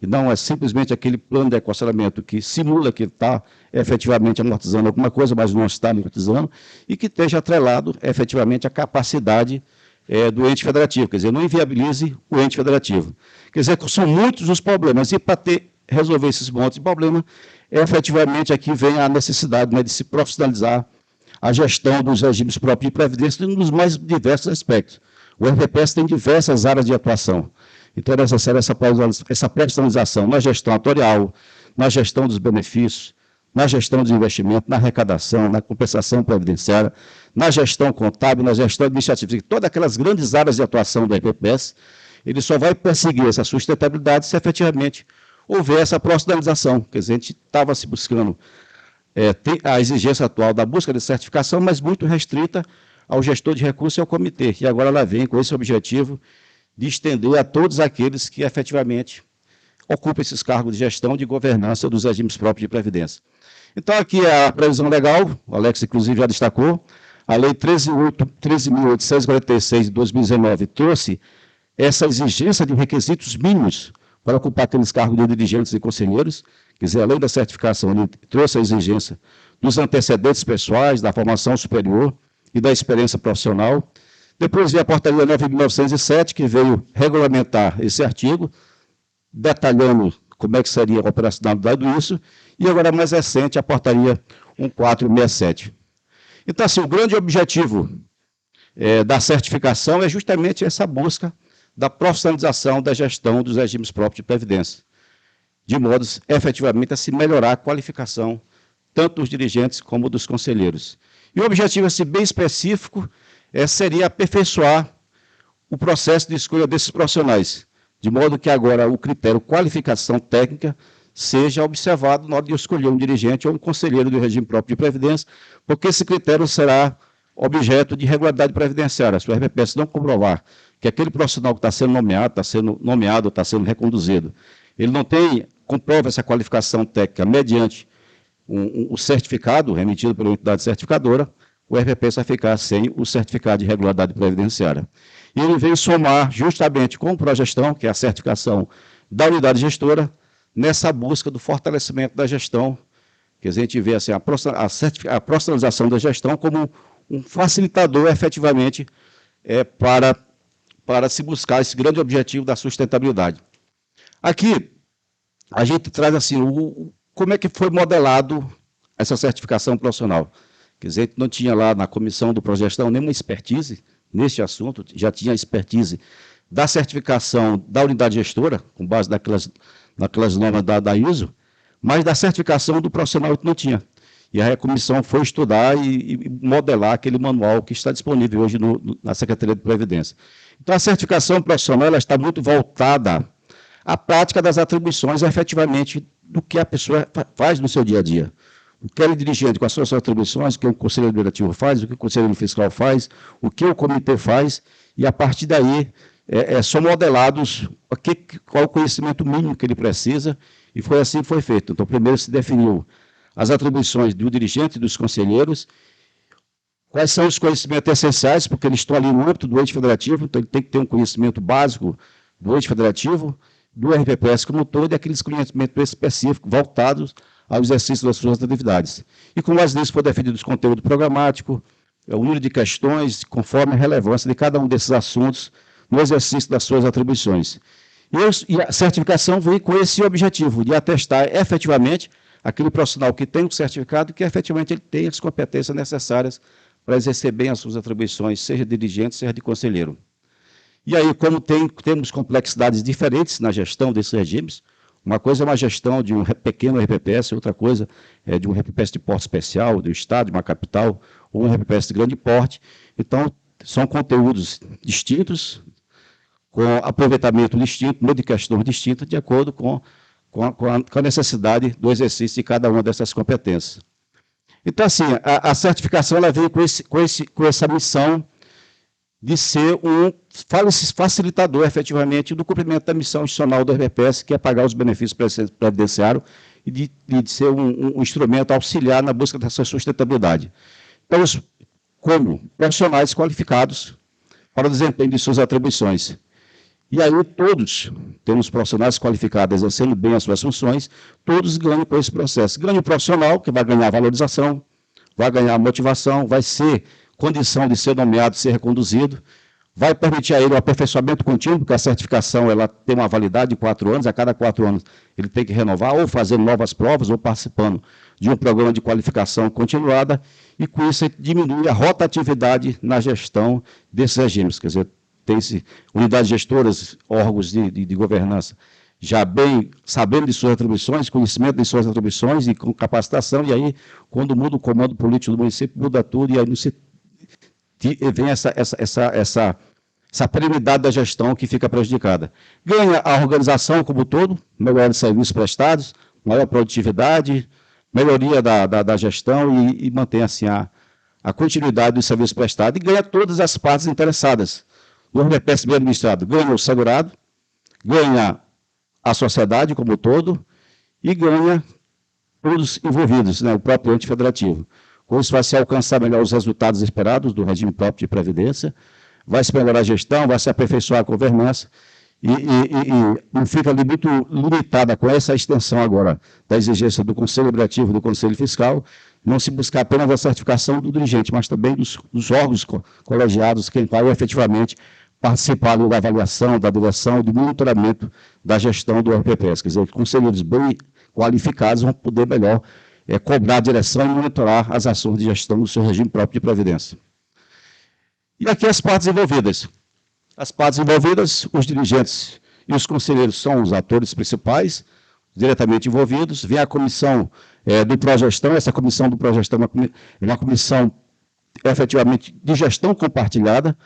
e não é simplesmente aquele plano de equacionamento que simula que está efetivamente amortizando alguma coisa, mas não está amortizando, e que esteja atrelado efetivamente à capacidade do ente federativo, quer dizer, não inviabilize o ente federativo. Quer dizer, são muitos os problemas, e para resolver esses montes de problemas, efetivamente aqui vem a necessidade, né, de se profissionalizar a gestão dos regimes próprios de previdência nos mais diversos aspectos. O RPPS tem diversas áreas de atuação. Então, é necessária essa profissionalização na gestão atuarial, na gestão dos benefícios, na gestão dos investimentos, na arrecadação, na compensação previdenciária, na gestão contábil, na gestão administrativa. Todas aquelas grandes áreas de atuação do RPPS, ele só vai perseguir essa sustentabilidade se efetivamente houver essa profissionalização. Quer dizer, a gente estava se buscando a exigência atual da busca de certificação, mas muito restrita ao gestor de recursos e ao comitê. E agora ela vem com esse objetivo de estender a todos aqueles que efetivamente ocupam esses cargos de gestão e de governança dos regimes próprios de previdência. Então, aqui é a previsão legal, o Alex, inclusive, já destacou, a Lei 13.846 de 2019 trouxe essa exigência de requisitos mínimos para ocupar aqueles cargos de dirigentes e conselheiros. Quer dizer, além da certificação, ele trouxe a exigência dos antecedentes pessoais, da formação superior e da experiência profissional. Depois veio a portaria 9.907, que veio regulamentar esse artigo, detalhando como é que seria a operacionalidade disso, e agora mais recente, a portaria 1467. Então, assim, o grande objetivo da certificação é justamente essa busca da profissionalização da gestão dos regimes próprios de previdência, de modo efetivamente a se melhorar a qualificação tanto dos dirigentes como dos conselheiros. E o objetivo assim, bem específico seria aperfeiçoar o processo de escolha desses profissionais, de modo que agora o critério qualificação técnica seja observado na hora de escolher um dirigente ou um conselheiro do regime próprio de previdência, porque esse critério será objeto de regularidade previdenciária. Se o RPPS não comprovar que aquele profissional que está sendo nomeado, está sendo reconduzido, ele não comprova essa qualificação técnica mediante o certificado emitido pela entidade certificadora, o RPPS vai ficar sem o certificado de regularidade previdenciária. E ele veio somar justamente com o Progestão, que é a certificação da unidade gestora, nessa busca do fortalecimento da gestão, que a gente vê assim, a profissionalização da gestão como um facilitador, efetivamente, para se buscar esse grande objetivo da sustentabilidade. Aqui, a gente traz assim, como é que foi modelado essa certificação profissional. Quer dizer, não tinha lá na comissão do Progestão nenhuma expertise neste assunto, já tinha expertise da certificação da unidade gestora, com base naquelas normas da ISO, mas da certificação do profissional que não tinha. E aí a comissão foi estudar e modelar aquele manual que está disponível hoje na Secretaria de Previdência. Então, a certificação profissional ela está muito voltada à prática das atribuições, efetivamente, do que a pessoa faz no seu dia a dia. O que é dirigente com as suas atribuições, o que o Conselho Deliberativo faz, o que o Conselho Fiscal faz, o que o Comitê faz, e a partir daí são modelados qual o conhecimento mínimo que ele precisa, e foi assim que foi feito. Então, primeiro se definiu as atribuições do dirigente e dos conselheiros, quais são os conhecimentos essenciais, porque eles estão ali no âmbito do ente federativo, então ele tem que ter um conhecimento básico do ente federativo, do RPPS como um todo, e aqueles conhecimentos específicos voltados ao exercício das suas atividades. E com base nisso foi definido o conteúdo programático, o número de questões, conforme a relevância de cada um desses assuntos no exercício das suas atribuições. E a certificação veio com esse objetivo, de atestar efetivamente aquele profissional que tem o certificado, que efetivamente ele tem as competências necessárias para exercer bem as suas atribuições, seja de dirigente, seja de conselheiro. E aí, como temos complexidades diferentes na gestão desses regimes, uma coisa é uma gestão de um pequeno RPPS, outra coisa é de um RPPS de porte especial, do Estado, de uma capital, ou um RPPS de grande porte. Então, são conteúdos distintos, com aproveitamento distinto, meio de questões distintas, de acordo com a necessidade do exercício de cada uma dessas competências. Então, assim, a certificação ela veio com essa missão de ser um facilitador, efetivamente, do cumprimento da missão institucional do RPPS, que é pagar os benefícios previdenciários e de ser um instrumento auxiliar na busca dessa sustentabilidade. Então, como profissionais qualificados para o desempenho de suas atribuições. E aí todos, temos profissionais qualificados exercendo bem as suas funções, todos ganham com esse processo. Ganha o profissional, que vai ganhar valorização, vai ganhar motivação, vai ser condição de ser nomeado, ser reconduzido, vai permitir a ele o aperfeiçoamento contínuo, porque a certificação ela tem uma validade de 4 anos, a cada 4 anos ele tem que renovar, ou fazer novas provas, ou participando de um programa de qualificação continuada, e com isso diminui a rotatividade na gestão desses regimes, quer dizer, tem-se unidades gestoras, órgãos de governança, já bem sabendo de suas atribuições, conhecimento de suas atribuições e com capacitação, e aí, quando muda o comando político do município, muda tudo, e aí não se vem essa perenidade da gestão que fica prejudicada. Ganha a organização como um todo, melhora de serviços prestados, maior produtividade, melhoria da gestão e mantém assim a continuidade dos serviços prestados, e ganha todas as partes interessadas. O RPPS bem administrado ganha o segurado, ganha a sociedade como um todo e ganha todos envolvidos, né, o próprio ente federativo. Com isso vai se alcançar melhor os resultados esperados do regime próprio de previdência, vai se melhorar a gestão, vai se aperfeiçoar a governança e não fica ali muito limitada com essa extensão agora da exigência do Conselho Deliberativo, do Conselho Fiscal, não se buscar apenas a certificação do dirigente, mas também dos órgãos colegiados que vai efetivamente participar da avaliação, da direção e do monitoramento da gestão do RPPS. Quer dizer, conselheiros bem qualificados vão poder melhor cobrar a direção e monitorar as ações de gestão do seu regime próprio de previdência. E aqui as partes envolvidas. As partes envolvidas, os dirigentes e os conselheiros são os atores principais, diretamente envolvidos. Vem a comissão do Progestão, essa comissão do Progestão é uma comissão efetivamente de gestão compartilhada,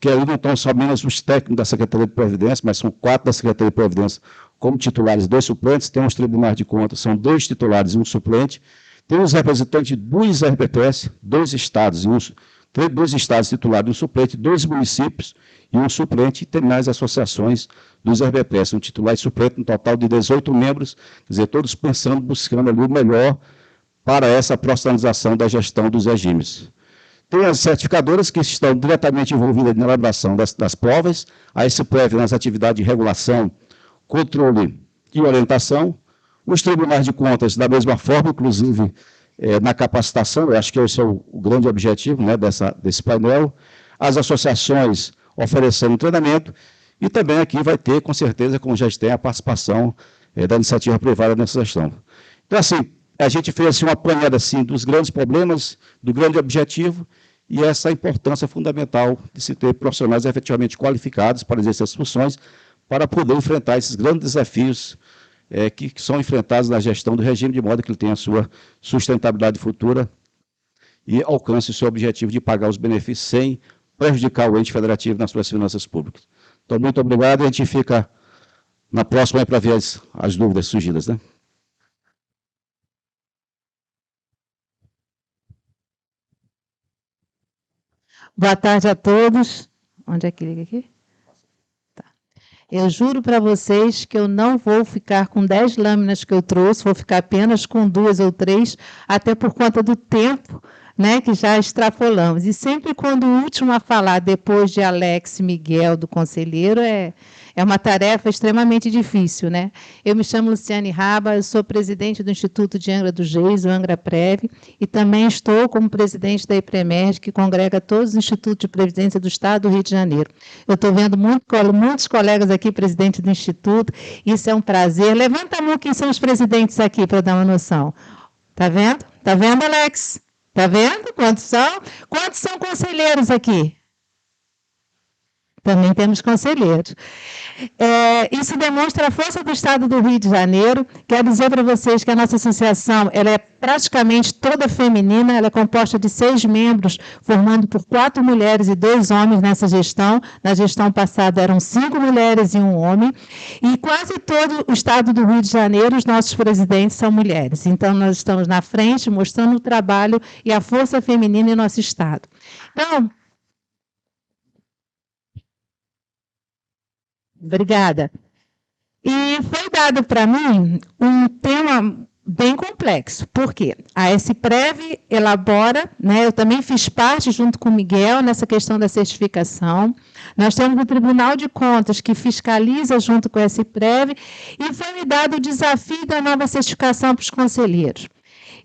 que aí não estão somente os técnicos da Secretaria de Previdência, mas são 4 da Secretaria de Previdência como titulares, 2 suplentes, tem os tribunais de contas, são 2 titulares e 1 suplente, tem os representantes dos RPPS, 2 estados, 2 estados titulares e 1 suplente, 2 municípios e 1 suplente, e tem mais associações dos RPPS, um titular e suplente, um total de 18 membros, quer dizer, todos pensando, buscando ali o melhor para essa profissionalização da gestão dos regimes. Tem as certificadoras que estão diretamente envolvidas na elaboração das provas, a SPREV nas atividades de regulação, controle e orientação, os tribunais de contas da mesma forma, inclusive na capacitação, eu acho que esse é o grande objetivo, né, desse painel, as associações oferecendo treinamento, e também aqui vai ter, com certeza, como já tem, a participação da iniciativa privada nessa gestão. Então, assim, a gente fez assim, uma apanhada assim, dos grandes problemas, do grande objetivo, e essa importância fundamental de se ter profissionais efetivamente qualificados para exercer as funções, para poder enfrentar esses grandes desafios que são enfrentados na gestão do regime, de modo que ele tenha a sua sustentabilidade futura e alcance o seu objetivo de pagar os benefícios sem prejudicar o ente federativo nas suas finanças públicas. Então, muito obrigado, e a gente fica na próxima para ver as dúvidas surgidas, né? Boa tarde a todos. Onde é que liga aqui? Tá. Eu juro para vocês que eu não vou ficar com 10 lâminas que eu trouxe, vou ficar apenas com 2 ou 3, até por conta do tempo, né, que já extrapolamos. E sempre quando o último a falar, depois de Alex Miguel, do conselheiro, é uma tarefa extremamente difícil, né? Eu me chamo Luciane Raba, eu sou presidente do Instituto de Angra dos Reis, o Angra Prev, e também estou como presidente da IPREMERG, que congrega todos os institutos de previdência do Estado do Rio de Janeiro. Eu estou vendo muitos colegas aqui, presidente do Instituto, isso é um prazer. Levanta a mão quem são os presidentes aqui, para dar uma noção. Está vendo? Está vendo, Alex? Está vendo? Quantos são? Quantos são conselheiros aqui? Também temos conselheiros. Isso demonstra a força do Estado do Rio de Janeiro. Quero dizer para vocês que a nossa associação ela é praticamente toda feminina, ela é composta de 6 membros, formando por 4 mulheres e 2 homens nessa gestão. Na gestão passada eram 5 mulheres e 1 homem. E quase todo o Estado do Rio de Janeiro, os nossos presidentes são mulheres. Então, nós estamos na frente, mostrando o trabalho e a força feminina em nosso Estado. Então, obrigada. E foi dado para mim um tema bem complexo. Por quê? A SPREV elabora, né, eu também fiz parte, junto com o Miguel, nessa questão da certificação. Nós temos o Tribunal de Contas, que fiscaliza junto com a SPREV, e foi me dado o desafio da nova certificação para os conselheiros.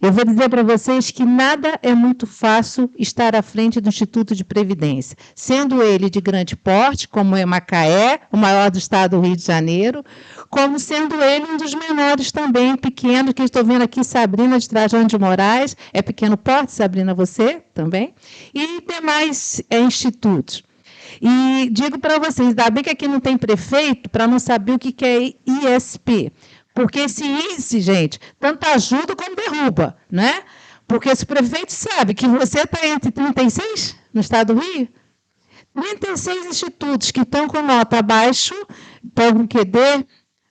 Eu vou dizer para vocês que nada é muito fácil estar à frente do Instituto de Previdência, sendo ele de grande porte, como é Macaé, o maior do estado do Rio de Janeiro, como sendo ele um dos menores também, pequeno, que estou vendo aqui, Sabrina de Trajano de Moraes, é pequeno porte, Sabrina, você também, e demais institutos. E digo para vocês, ainda bem que aqui não tem prefeito, para não saber o que é ISP. Porque esse índice, gente, tanto ajuda como derruba, né? Porque se o prefeito sabe que você está entre 36 no estado do Rio, 36 institutos que estão com nota abaixo, estão com QD,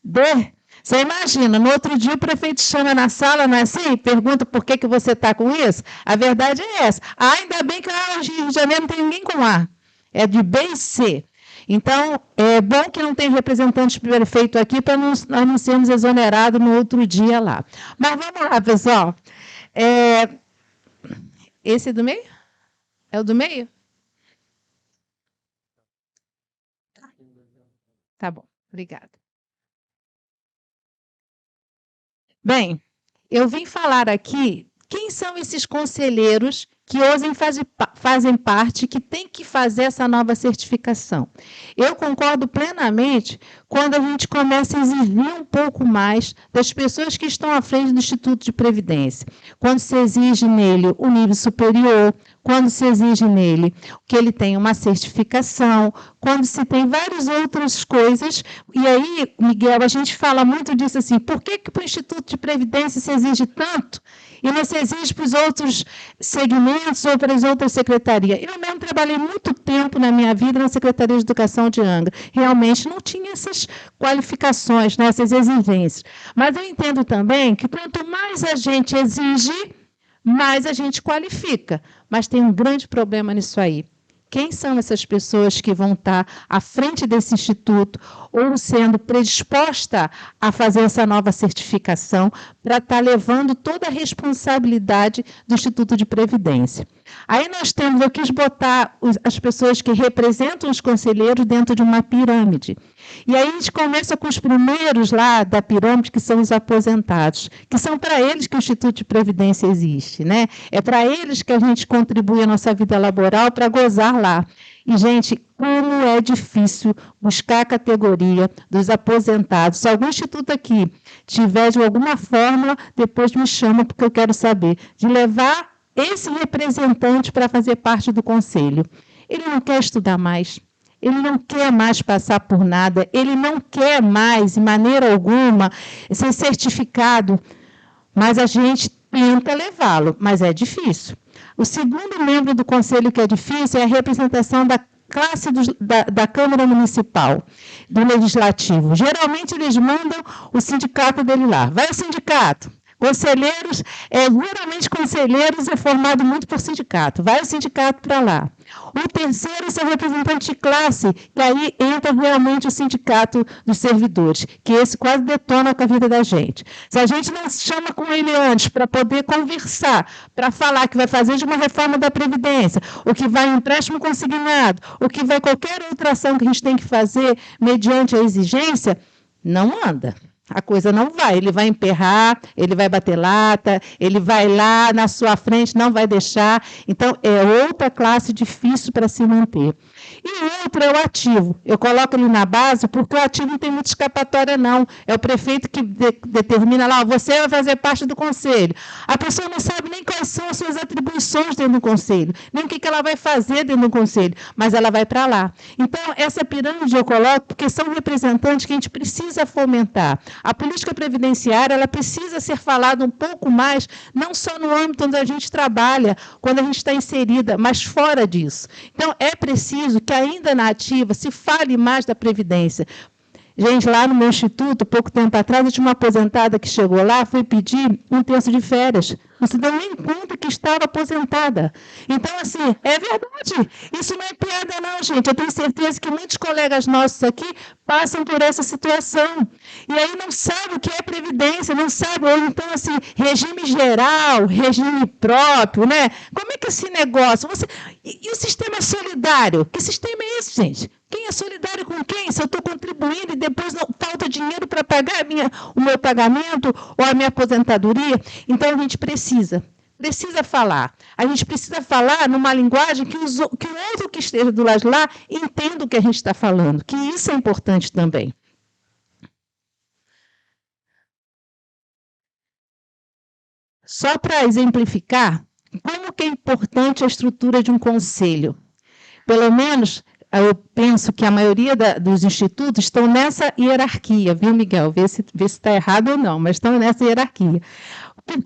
D. Você imagina, no outro dia o prefeito chama na sala, não é assim? Pergunta por que você está com isso? A verdade é essa. Ainda bem que o Rio de Janeiro não tem ninguém com A. É de B e C. Então, é bom que não tem representante do prefeito aqui para nós não sermos exonerados no outro dia lá. Mas vamos lá, pessoal. Esse é do meio? É o do meio? Tá bom, obrigada. Bem, eu vim falar aqui quem são esses conselheiros que hoje fazem parte, que tem que fazer essa nova certificação. Eu concordo plenamente quando a gente começa a exigir um pouco mais das pessoas que estão à frente do Instituto de Previdência. Quando se exige nele o nível superior, quando se exige nele que ele tenha uma certificação, quando se tem várias outras coisas. E aí, Miguel, a gente fala muito disso assim, por que para o Instituto de Previdência se exige tanto e não se exige para os outros segmentos ou para as outras secretarias? Eu mesmo trabalhei muito tempo na minha vida na Secretaria de Educação de Angra. Realmente não tinha essas qualificações, né, essas exigências. Mas eu entendo também que quanto mais a gente exige, mais a gente qualifica. Mas tem um grande problema nisso aí. Quem são essas pessoas que vão estar à frente desse instituto ou sendo predisposta a fazer essa nova certificação para estar levando toda a responsabilidade do Instituto de Previdência? Aí nós temos, eu quis botar as pessoas que representam os conselheiros dentro de uma pirâmide. E aí a gente começa com os primeiros lá da pirâmide, que são os aposentados, que são para eles que o Instituto de Previdência existe, né? É para eles que a gente contribui a nossa vida laboral para gozar lá. E, gente, como é difícil buscar a categoria dos aposentados. Se algum instituto aqui tiver, de alguma forma, depois me chama, porque eu quero saber, de levar esse representante para fazer parte do conselho. Ele não quer estudar mais. Ele não quer mais passar por nada. Ele não quer mais, de maneira alguma, ser certificado. Mas a gente tenta levá-lo, mas é difícil. O segundo membro do conselho que é difícil é a representação da classe da Câmara Municipal, do Legislativo. Geralmente eles mandam o sindicato dele lá. Vai o sindicato. Conselheiros, geralmente conselheiros é formado muito por sindicato. Vai o sindicato para lá. O terceiro é o representante de classe, que aí entra realmente o sindicato dos servidores, que esse quase detona com a vida da gente. Se a gente não chama com ele antes para poder conversar, para falar que vai fazer de uma reforma da Previdência, o que vai empréstimo consignado, o que vai qualquer outra ação que a gente tem que fazer mediante a exigência, não anda. A coisa não vai, ele vai emperrar, ele vai bater lata, ele vai lá na sua frente, não vai deixar. Então, é outra classe difícil para se manter. E outra é o ativo. Eu coloco ele na base porque o ativo não tem muita escapatória, não. É o prefeito que determina lá, você vai fazer parte do conselho. A pessoa não sabe nem quais são as suas atribuições dentro do conselho, nem o que ela vai fazer dentro do conselho, mas ela vai para lá. Então, essa pirâmide eu coloco porque são representantes que a gente precisa fomentar. A política previdenciária ela precisa ser falada um pouco mais, não só no âmbito onde a gente trabalha, quando a gente está inserida, mas fora disso. Então, é preciso que ainda na ativa se fale mais da Previdência. Gente, lá no meu instituto, pouco tempo atrás, eu tinha uma aposentada que chegou lá, foi pedir um terço de férias. Não se deu nem conta que estava aposentada. Então, assim, é verdade. Isso não é piada, não, gente. Eu tenho certeza que muitos colegas nossos aqui passam por essa situação. E aí não sabem o que é Previdência, não sabem, ou então, assim, regime geral, regime próprio, né? Como é que é esse negócio? E o sistema solidário? Que sistema é esse, gente? Quem é solidário com quem? Se eu estou contribuindo e depois não falta dinheiro para pagar o meu pagamento ou a minha aposentadoria? Então, a gente precisa falar. A gente precisa falar numa linguagem que o outro que esteja do lado de lá entenda o que a gente está falando, que isso é importante também. Só para exemplificar, como que é importante a estrutura de um conselho? Pelo menos, eu penso que a maioria dos institutos estão nessa hierarquia, viu, Miguel? Vê se está errado ou não, mas estão nessa hierarquia. Por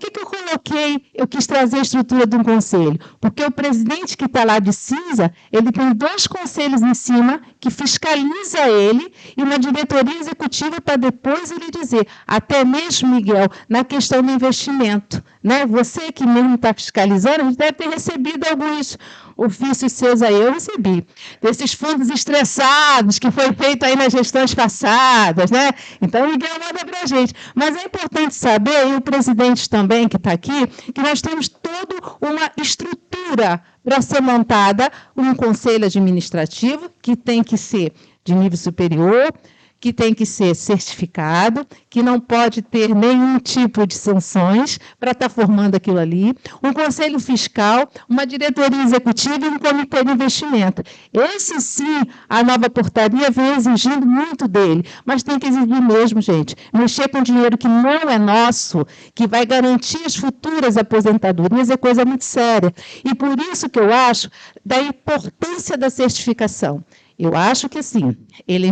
que eu quis trazer a estrutura de um conselho? Porque o presidente que está lá de cinza, ele tem 2 conselhos em cima que fiscaliza ele e uma diretoria executiva para depois ele dizer, até mesmo, Miguel, na questão do investimento. Né? Você que mesmo está fiscalizando, a gente deve ter recebido alguns ofícios seus aí, eu recebi, desses fundos estressados que foi feito aí nas gestões passadas, né? Então, o Miguel manda para a gente. Mas é importante saber, e o presidente também que está aqui, que nós temos toda uma estrutura para ser montada, um conselho administrativo, que tem que ser de nível superior, que tem que ser certificado, que não pode ter nenhum tipo de sanções para estar formando aquilo ali, um conselho fiscal, uma diretoria executiva e um comitê de investimento. Esse, sim, a nova portaria vem exigindo muito dele, mas tem que exigir mesmo, gente. Mexer com dinheiro que não é nosso, que vai garantir as futuras aposentadorias, é coisa muito séria. E por isso que eu acho da importância da certificação. Eu acho que, sim, ela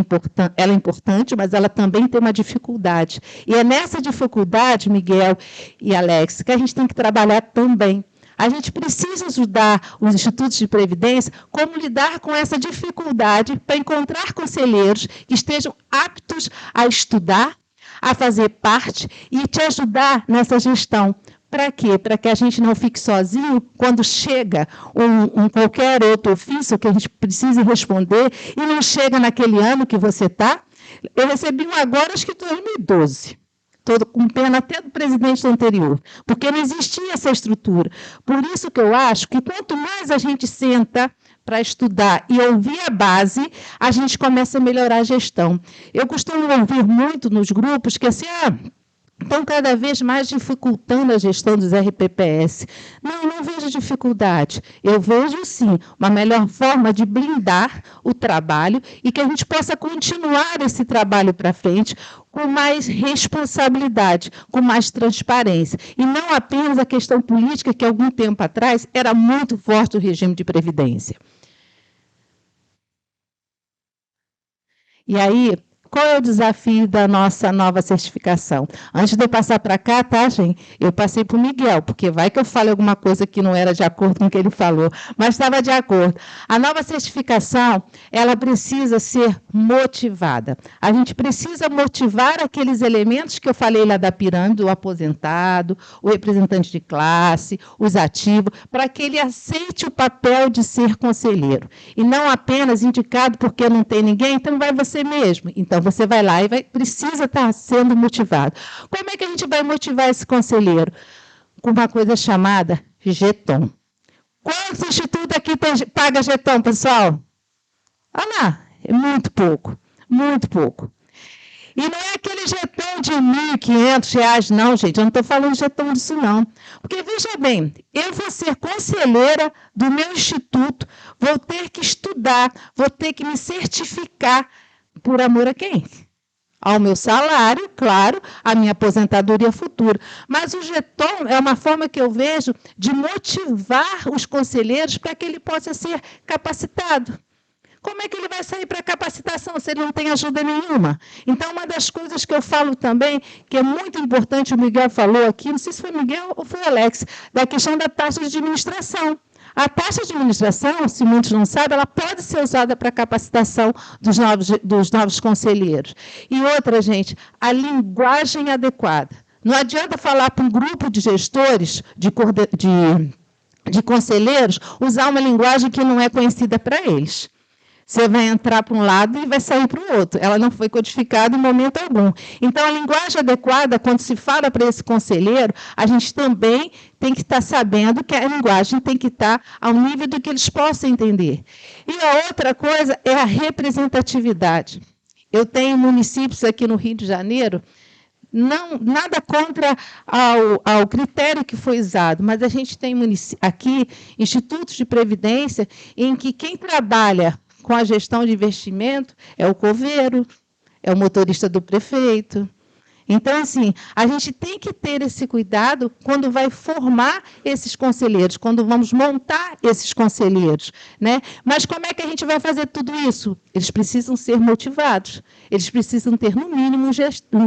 é importante, mas ela também tem uma dificuldade. E é nessa dificuldade, Miguel e Alex, que a gente tem que trabalhar também. A gente precisa ajudar os institutos de previdência como lidar com essa dificuldade para encontrar conselheiros que estejam aptos a estudar, a fazer parte e te ajudar nessa gestão. Para quê? Para que a gente não fique sozinho quando chega qualquer outro ofício que a gente precise responder e não chega naquele ano que você está. Eu recebi um agora, acho que em 2012. Estou com pena até do presidente anterior, porque não existia essa estrutura. Por isso que eu acho que quanto mais a gente senta para estudar e ouvir a base, a gente começa a melhorar a gestão. Eu costumo ouvir muito nos grupos que assim, estão cada vez mais dificultando a gestão dos RPPS. Não vejo dificuldade. Eu vejo, sim, uma melhor forma de blindar o trabalho e que a gente possa continuar esse trabalho para frente com mais responsabilidade, com mais transparência. E não apenas a questão política, que algum tempo atrás era muito forte o regime de previdência. E aí, qual é o desafio da nossa nova certificação? Antes de eu passar para cá, tá, gente? Eu passei para o Miguel, porque vai que eu fale alguma coisa que não era de acordo com o que ele falou, mas estava de acordo. A nova certificação, ela precisa ser motivada. A gente precisa motivar aqueles elementos que eu falei lá da pirâmide, o aposentado, o representante de classe, os ativos, para que ele aceite o papel de ser conselheiro. E não apenas indicado porque não tem ninguém, então vai você mesmo. Então, você vai lá e precisa estar sendo motivado. Como é que a gente vai motivar esse conselheiro? Com uma coisa chamada jeton. Quantos institutos aqui paga jeton, pessoal? Olha lá, é muito pouco, muito pouco. E não é aquele jeton de R$ 1.500, não, gente. Eu não estou falando de jeton disso, não. Porque, veja bem, eu vou ser conselheira do meu instituto, vou ter que estudar, vou ter que me certificar. Por amor a quem? Ao meu salário, claro, à minha aposentadoria futura. Mas o jeton é uma forma que eu vejo de motivar os conselheiros para que ele possa ser capacitado. Como é que ele vai sair para capacitação se ele não tem ajuda nenhuma? Então, uma das coisas que eu falo também, que é muito importante, o Miguel falou aqui, não sei se foi o Miguel ou foi o Alex, da questão da taxa de administração. A taxa de administração, se muitos não sabem, ela pode ser usada para capacitação dos novos conselheiros. E outra, gente, a linguagem adequada. Não adianta falar para um grupo de gestores, de conselheiros, usar uma linguagem que não é conhecida para eles. Você vai entrar para um lado e vai sair para o outro. Ela não foi codificada em momento algum. Então, a linguagem adequada, quando se fala para esse conselheiro, a gente também tem que estar sabendo que a linguagem tem que estar ao nível do que eles possam entender. E a outra coisa é a representatividade. Eu tenho municípios aqui no Rio de Janeiro, nada contra ao critério que foi usado, mas a gente tem aqui institutos de previdência em que quem trabalha com a gestão de investimento é o coveiro, é o motorista do prefeito. Então, assim, a gente tem que ter esse cuidado quando vai formar esses conselheiros, quando vamos montar esses conselheiros, né? Mas como é que a gente vai fazer tudo isso? Eles precisam ser motivados, eles precisam ter, no mínimo, um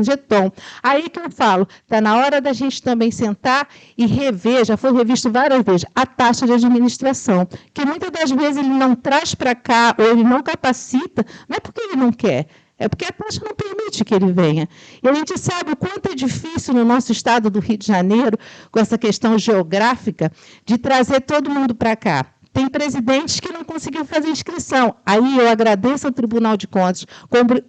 jeton. Aí que eu falo, está na hora da gente também sentar e rever, já foi revisto várias vezes, a taxa de administração, que muitas das vezes ele não traz para cá, ou ele não capacita, não é porque ele não quer, é porque a taxa não permite que ele venha. E a gente sabe o quanto é difícil no nosso estado do Rio de Janeiro, com essa questão geográfica, de trazer todo mundo para cá. Tem presidentes que não conseguiram fazer inscrição. Aí eu agradeço ao Tribunal de Contas,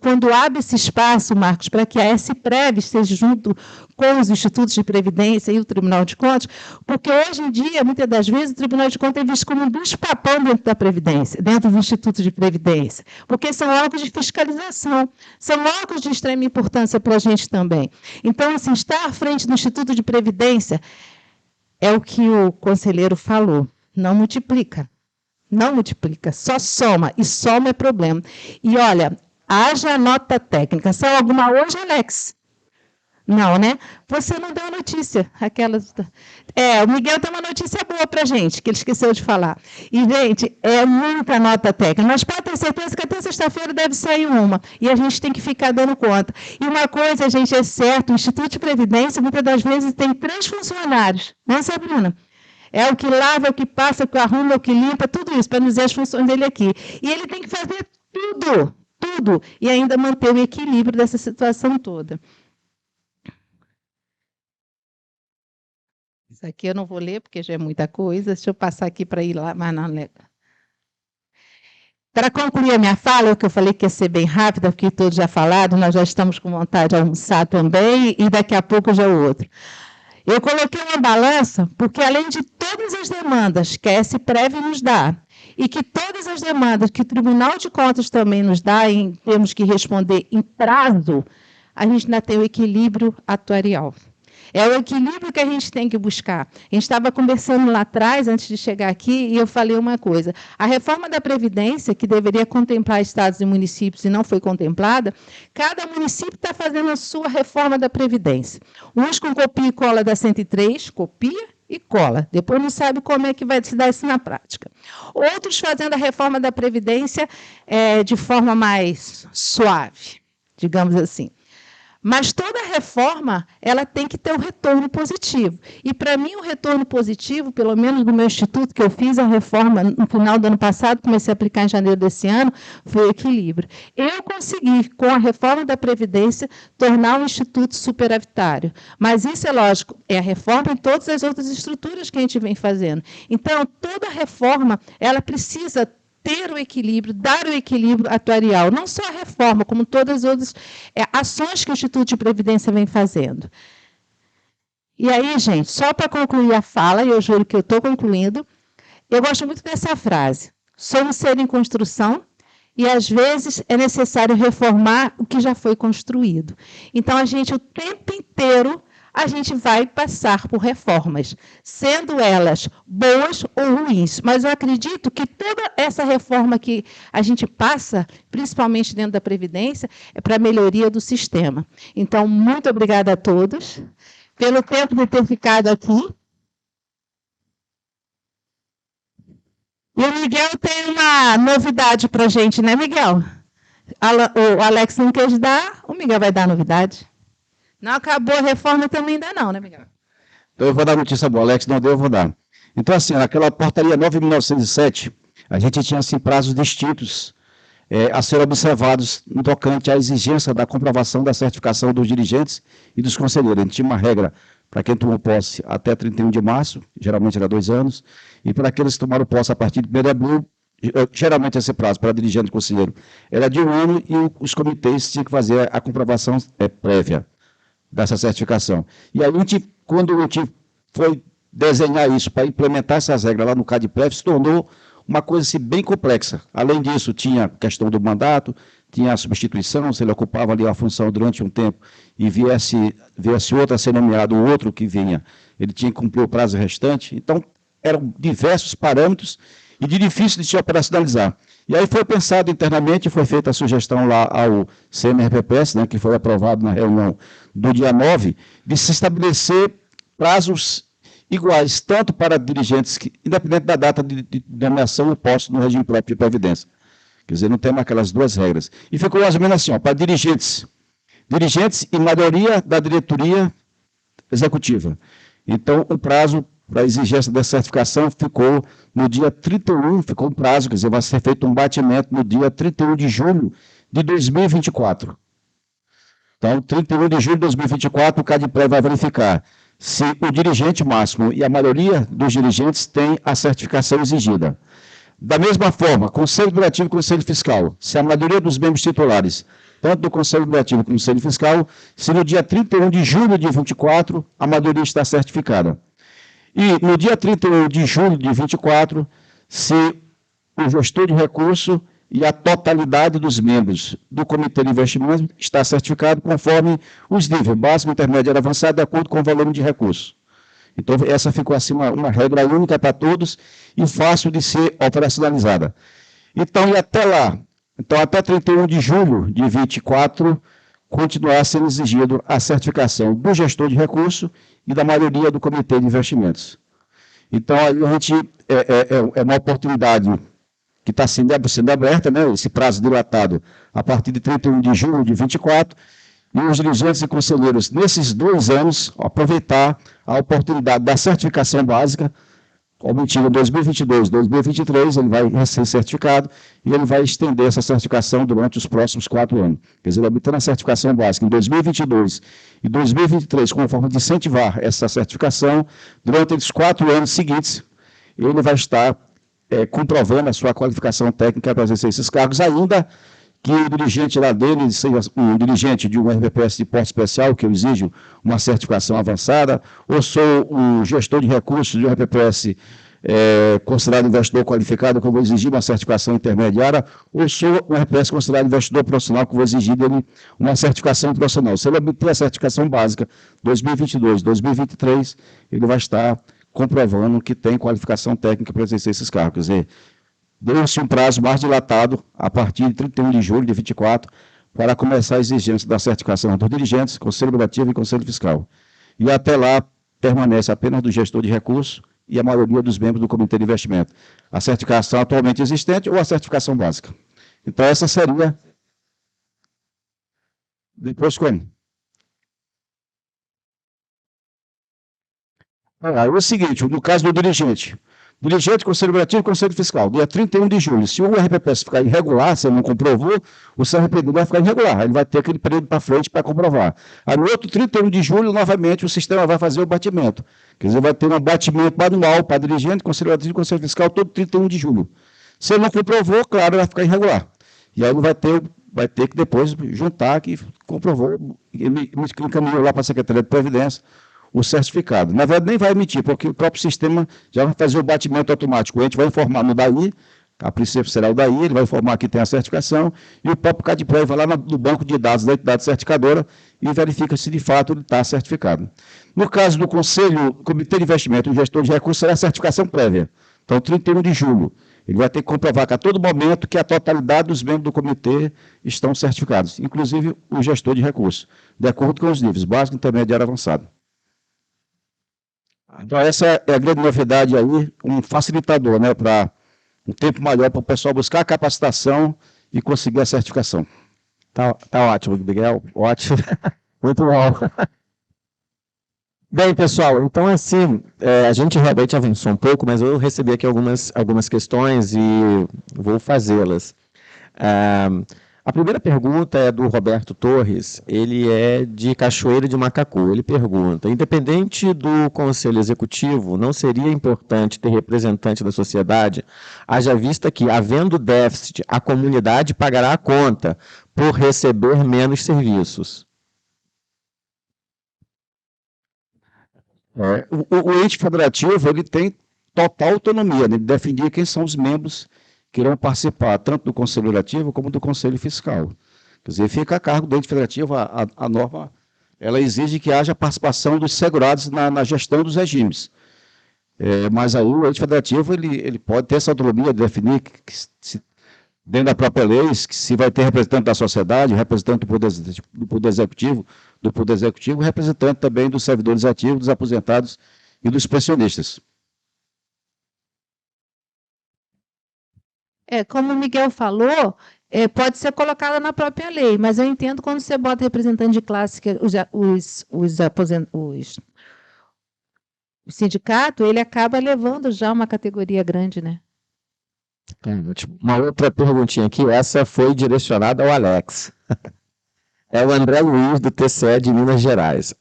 quando abre esse espaço, Marcos, para que a SPREV esteja junto com os institutos de previdência e o Tribunal de Contas, porque hoje em dia, muitas das vezes, o Tribunal de Contas é visto como um bicho-papão dentro da Previdência, dentro dos institutos de previdência, porque são órgãos de fiscalização, são órgãos de extrema importância para a gente também. Então, assim, estar à frente do Instituto de Previdência é o que o conselheiro falou. Não multiplica, só soma, e soma é problema. E olha, haja nota técnica. Saiu alguma hoje, Alex? Não, né? Você não deu a notícia. O Miguel tem uma notícia boa para a gente, que ele esqueceu de falar. E, gente, é muita nota técnica, mas pode ter certeza que até sexta-feira deve sair uma, e a gente tem que ficar dando conta. E uma coisa, gente, é certo, o Instituto de Previdência, muitas das vezes, tem 3 funcionários, né, Sabrina? É o que lava, é o que passa, é o que arruma, é o que limpa, tudo isso, para não dizer as funções dele aqui. E ele tem que fazer tudo, e ainda manter o equilíbrio dessa situação toda. Isso aqui eu não vou ler, porque já é muita coisa. Deixa eu passar aqui para ir lá, mas não lembro. Para concluir a minha fala, o que eu falei que ia ser bem rápida, porque todos já falaram, nós já estamos com vontade de almoçar também, e daqui a pouco já o outro. Eu coloquei uma balança, porque além de todas as demandas que a SPREV nos dá, e que todas as demandas que o Tribunal de Contas também nos dá, em termos que responder em prazo, a gente ainda tem o equilíbrio atuarial. É o equilíbrio que a gente tem que buscar. A gente estava conversando lá atrás, antes de chegar aqui, e eu falei uma coisa. A reforma da Previdência, que deveria contemplar estados e municípios e não foi contemplada, cada município está fazendo a sua reforma da Previdência. Uns com copia e cola da 103, copia e cola. Depois não sabe como é que vai se dar isso na prática. Outros fazendo a reforma da Previdência de forma mais suave, digamos assim. Mas toda reforma ela tem que ter um retorno positivo. E, para mim, o retorno positivo, pelo menos do meu instituto, que eu fiz a reforma no final do ano passado, comecei a aplicar em janeiro desse ano, foi o equilíbrio. Eu consegui, com a reforma da Previdência, tornar o instituto superavitário. Mas isso, é lógico, é a reforma em todas as outras estruturas que a gente vem fazendo. Então, toda reforma ela precisa ter o equilíbrio, dar o equilíbrio atuarial, não só a reforma, como todas as outras ações que o Instituto de Previdência vem fazendo. E aí, gente, só para concluir a fala, e eu juro que eu estou concluindo, eu gosto muito dessa frase. Somos ser em construção e, às vezes, é necessário reformar o que já foi construído. Então, a gente, o tempo inteiro, a gente vai passar por reformas, sendo elas boas ou ruins. Mas eu acredito que toda essa reforma que a gente passa, principalmente dentro da Previdência, é para a melhoria do sistema. Então, muito obrigada a todos pelo tempo de ter ficado aqui. E o Miguel tem uma novidade para a gente, né, Miguel? O Alex não quis dar, o Miguel vai dar a novidade. Não acabou a reforma também ainda não, né, Miguel? Então eu vou dar notícia boa, Alex não deu, eu vou dar. Então assim, naquela portaria 9.907, a gente tinha assim, prazos distintos a serem observados no tocante à exigência da comprovação da certificação dos dirigentes e dos conselheiros. A gente tinha uma regra para quem tomou posse até 31 de março, geralmente era 2 anos, e para aqueles que tomaram posse a partir de 1º de abril, geralmente esse prazo para dirigente e conselheiro era de 1 ano e os comitês tinham que fazer a comprovação prévia dessa certificação. E aí, quando a gente foi desenhar isso para implementar essas regras lá no CADPREV, se tornou uma coisa assim, bem complexa. Além disso, tinha a questão do mandato, tinha a substituição, se ele ocupava ali a função durante um tempo e viesse outro a ser nomeado, o outro que vinha, ele tinha que cumprir o prazo restante. Então, eram diversos parâmetros e de difícil de se operacionalizar. E aí foi pensado internamente, foi feita a sugestão lá ao CMRPPS, né, que foi aprovado na reunião do dia 9, de se estabelecer prazos iguais, tanto para dirigentes, independente da data de nomeação ou posto no regime próprio de previdência. Quer dizer, não tem mais aquelas duas regras. E ficou mais ou menos assim, para dirigentes e maioria da diretoria executiva. Então, o prazo para a exigência da certificação ficou no dia 31, ficou um prazo, quer dizer, vai ser feito um batimento no dia 31 de julho de 2024. Então, 31 de julho de 2024, o CADPREV vai verificar se o dirigente máximo e a maioria dos dirigentes tem a certificação exigida. Da mesma forma, Conselho Diretivo e Conselho Fiscal, se a maioria dos membros titulares, tanto do Conselho Diretivo como do Conselho Fiscal, se no dia 31 de julho de 2024, a maioria está certificada. E no dia 31 de julho de 2024, se o gestor de recurso e a totalidade dos membros do Comitê de Investimentos está certificado conforme os níveis básico, intermédio e avançado, de acordo com o volume de recursos. Então, essa ficou assim uma regra única para todos e fácil de ser operacionalizada. Então, e até lá, até 31 de julho de 2024, continuar sendo exigido a certificação do gestor de recurso e da maioria do Comitê de Investimentos. Então, aí a gente é uma oportunidade que está sendo aberta, né, esse prazo dilatado a partir de 31 de julho de 2024, e os dirigentes e conselheiros, nesses 2 anos, aproveitar a oportunidade da certificação básica, obtida em 2022, 2023, ele vai ser certificado e ele vai estender essa certificação durante os próximos 4 anos. Quer dizer, obtendo a certificação básica em 2022 e 2023, como forma de incentivar essa certificação, durante os 4 anos seguintes, ele vai estar comprovando a sua qualificação técnica para exercer esses cargos, ainda que o dirigente lá dele seja um dirigente de um RPPS de porte especial, que eu exijo uma certificação avançada, ou sou um gestor de recursos de um RPPS considerado investidor qualificado, que eu vou exigir uma certificação intermediária, ou sou um RPS considerado investidor profissional, que eu vou exigir dele uma certificação profissional. Se ele obter a certificação básica 2022, 2023, ele vai estar comprovando que tem qualificação técnica para exercer esses cargos. Quer dizer, deu-se um prazo mais dilatado, a partir de 31 de julho de 2024, para começar a exigência da certificação dos dirigentes, Conselho Deliberativo e Conselho Fiscal. E até lá permanece apenas do gestor de recursos e a maioria dos membros do Comitê de Investimento. A certificação atualmente existente ou a certificação básica. Então, essa seria... Depois, como? É o seguinte, no caso do dirigente, Conselho Deliberativo e Conselho Fiscal, dia 31 de julho, se o RPPS ficar irregular, se ele não comprovou, o CRPD vai ficar irregular, ele vai ter aquele período para frente para comprovar. Aí no outro 31 de julho, novamente, o sistema vai fazer o batimento. Quer dizer, vai ter um abatimento manual para dirigente, Conselho Deliberativo e Conselho Fiscal, todo 31 de julho. Se ele não comprovou, claro, vai ficar irregular. E aí ele vai ter que depois juntar que comprovou, ele encaminhou lá para a Secretaria de Previdência, o certificado. Na verdade, nem vai emitir, porque o próprio sistema já vai fazer o batimento automático. A gente vai informar no DAI, a princípio será o DAI, ele vai informar que tem a certificação, e o próprio CADPREV vai lá no banco de dados da entidade certificadora e verifica se de fato ele está certificado. No caso do Conselho, Comitê de Investimento e Gestor de Recursos, será a certificação prévia. Então, 31 de julho. Ele vai ter que comprovar que a todo momento que a totalidade dos membros do comitê estão certificados, inclusive o gestor de recursos, de acordo com os níveis básico, intermediário e avançado. Então, essa é a grande novidade aí, um facilitador, né, para um tempo maior para o pessoal buscar a capacitação e conseguir a certificação. Tá ótimo, Miguel, ótimo, muito bom. Bem, pessoal, então assim, a gente realmente avançou um pouco, mas eu recebi aqui algumas questões e vou fazê-las. A primeira pergunta é do Roberto Torres, ele é de Cachoeira de Macacu. Ele pergunta, independente do Conselho Executivo, não seria importante ter representante da sociedade, haja vista que, havendo déficit, a comunidade pagará a conta por receber menos serviços? O ente federativo ele tem total autonomia, né, de definir quem são os membros que irão participar tanto do Conselho Deliberativo como do Conselho Fiscal. Quer dizer, fica a cargo do ente federativo, a norma, ela exige que haja participação dos segurados na gestão dos regimes. Mas aí o ente federativo ele pode ter essa autonomia de definir, dentro da própria lei, que se vai ter representante da sociedade, representante do Poder Executivo, representante também dos servidores ativos, dos aposentados e dos pensionistas. Como o Miguel falou, pode ser colocada na própria lei, mas eu entendo quando você bota representante de classe, que o sindicato, ele acaba levando já uma categoria grande, né? Uma outra perguntinha aqui, essa foi direcionada ao Alex. É o André Luiz, do TCE de Minas Gerais.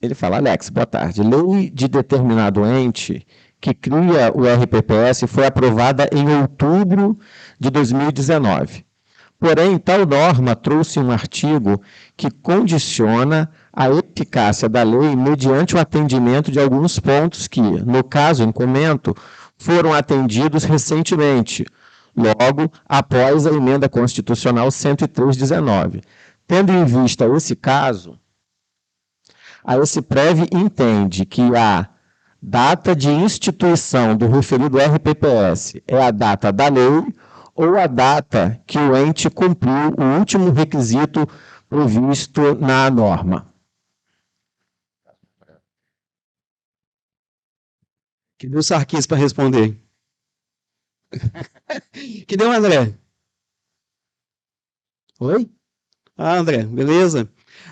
Ele fala, Alex, boa tarde. Lei de determinado ente que cria o RPPS foi aprovada em outubro de 2019. Porém, tal norma trouxe um artigo que condiciona a eficácia da lei mediante o atendimento de alguns pontos que, no caso em comento, foram atendidos recentemente, logo após a emenda constitucional 103/19. Tendo em vista esse caso, a SPREV entende que a data de instituição do referido RPPS é a data da lei ou a data que o ente cumpriu o último requisito previsto na norma. Que deu Sarquis para responder. Que deu, André? Oi? Ah, André, beleza.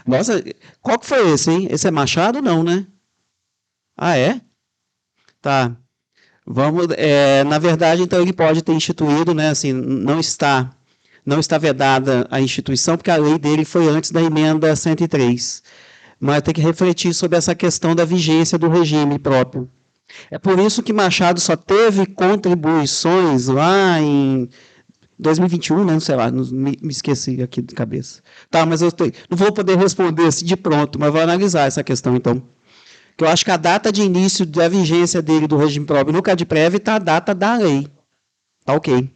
Nossa, qual que foi esse, hein? Esse é Machado ou não, né? Ah, é? Tá. Vamos, na verdade, então, ele pode ter instituído, né, assim, não está vedada a instituição, porque a lei dele foi antes da emenda 103. Mas tem que refletir sobre essa questão da vigência do regime próprio. É por isso que Machado só teve contribuições lá em 2021, né? Sei lá, me esqueci aqui de cabeça. Tá, mas não vou poder responder assim de pronto, mas vou analisar essa questão, então. que eu acho que a data de início da vigência dele do regime próprio no CADPREV está a data da lei. Tá ok.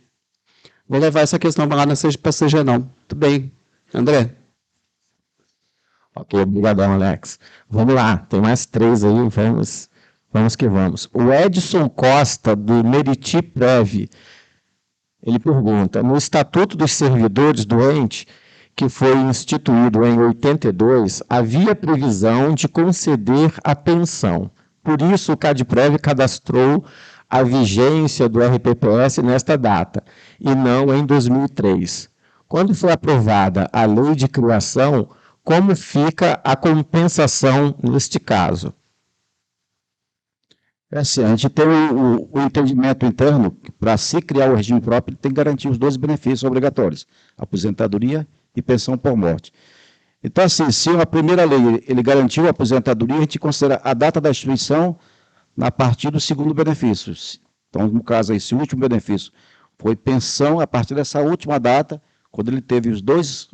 Vou levar essa questão para lá para a CGNAU. Tudo bem. André? Ok, obrigadão, Alex. Vamos lá, tem mais 3 aí, vamos que vamos. O Edson Costa, do Meriti Prev, ele pergunta, no Estatuto dos Servidores do ente, que foi instituído em 82, havia previsão de conceder a pensão. Por isso, o CADPREV cadastrou a vigência do RPPS nesta data, e não em 2003. Quando foi aprovada a lei de criação, como fica a compensação neste caso? É assim, a gente tem o entendimento interno que para se criar o regime próprio tem que garantir os 12 benefícios obrigatórios, aposentadoria e pensão por morte. Então, assim, se a primeira lei ele garantiu a aposentadoria, a gente considera a data da instituição a partir do segundo benefício. Então, no caso, esse último benefício foi pensão a partir dessa última data, quando ele teve os dois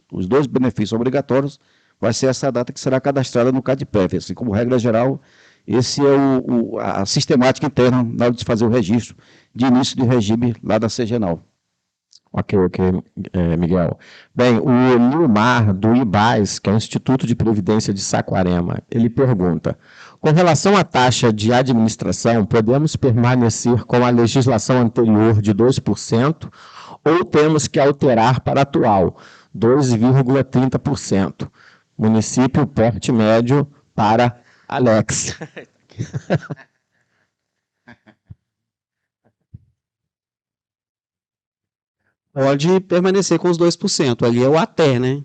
benefícios obrigatórios, vai ser essa data que será cadastrada no CADPREV. Assim, como regra geral, esse é a sistemática interna na hora de fazer o registro de início de regime lá da CGNAU. Ok, Miguel. Bem, o Nilmar, do IBAS, que é o Instituto de Previdência de Saquarema, ele pergunta, com relação à taxa de administração, podemos permanecer com a legislação anterior de 2% ou temos que alterar para a atual, 2,30%? Município porte médio para Alex. Pode permanecer com os 2%. Ali é o até, né?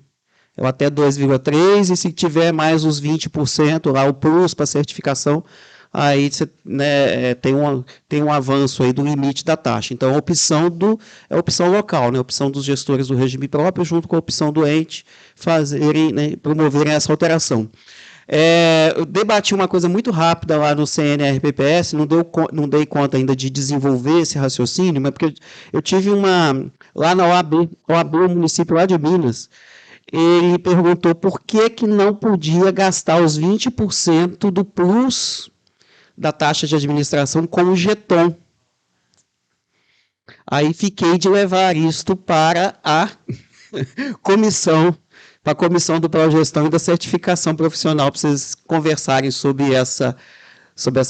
É o até 2,3%, e se tiver mais os 20% lá, o plus para certificação, aí você, né, tem um avanço aí do limite da taxa. Então, é a opção local, né? A opção dos gestores do regime próprio, junto com a opção do ente, né, promoverem essa alteração. Eu debati uma coisa muito rápida lá no CNRPPS, não dei conta ainda de desenvolver esse raciocínio, mas porque eu tive lá na OAB, o município lá de Minas, ele perguntou por que não podia gastar os 20% do plus da taxa de administração com o jeton. Aí fiquei de levar isto para a comissão do Progestão e da certificação profissional, para vocês conversarem sobre essa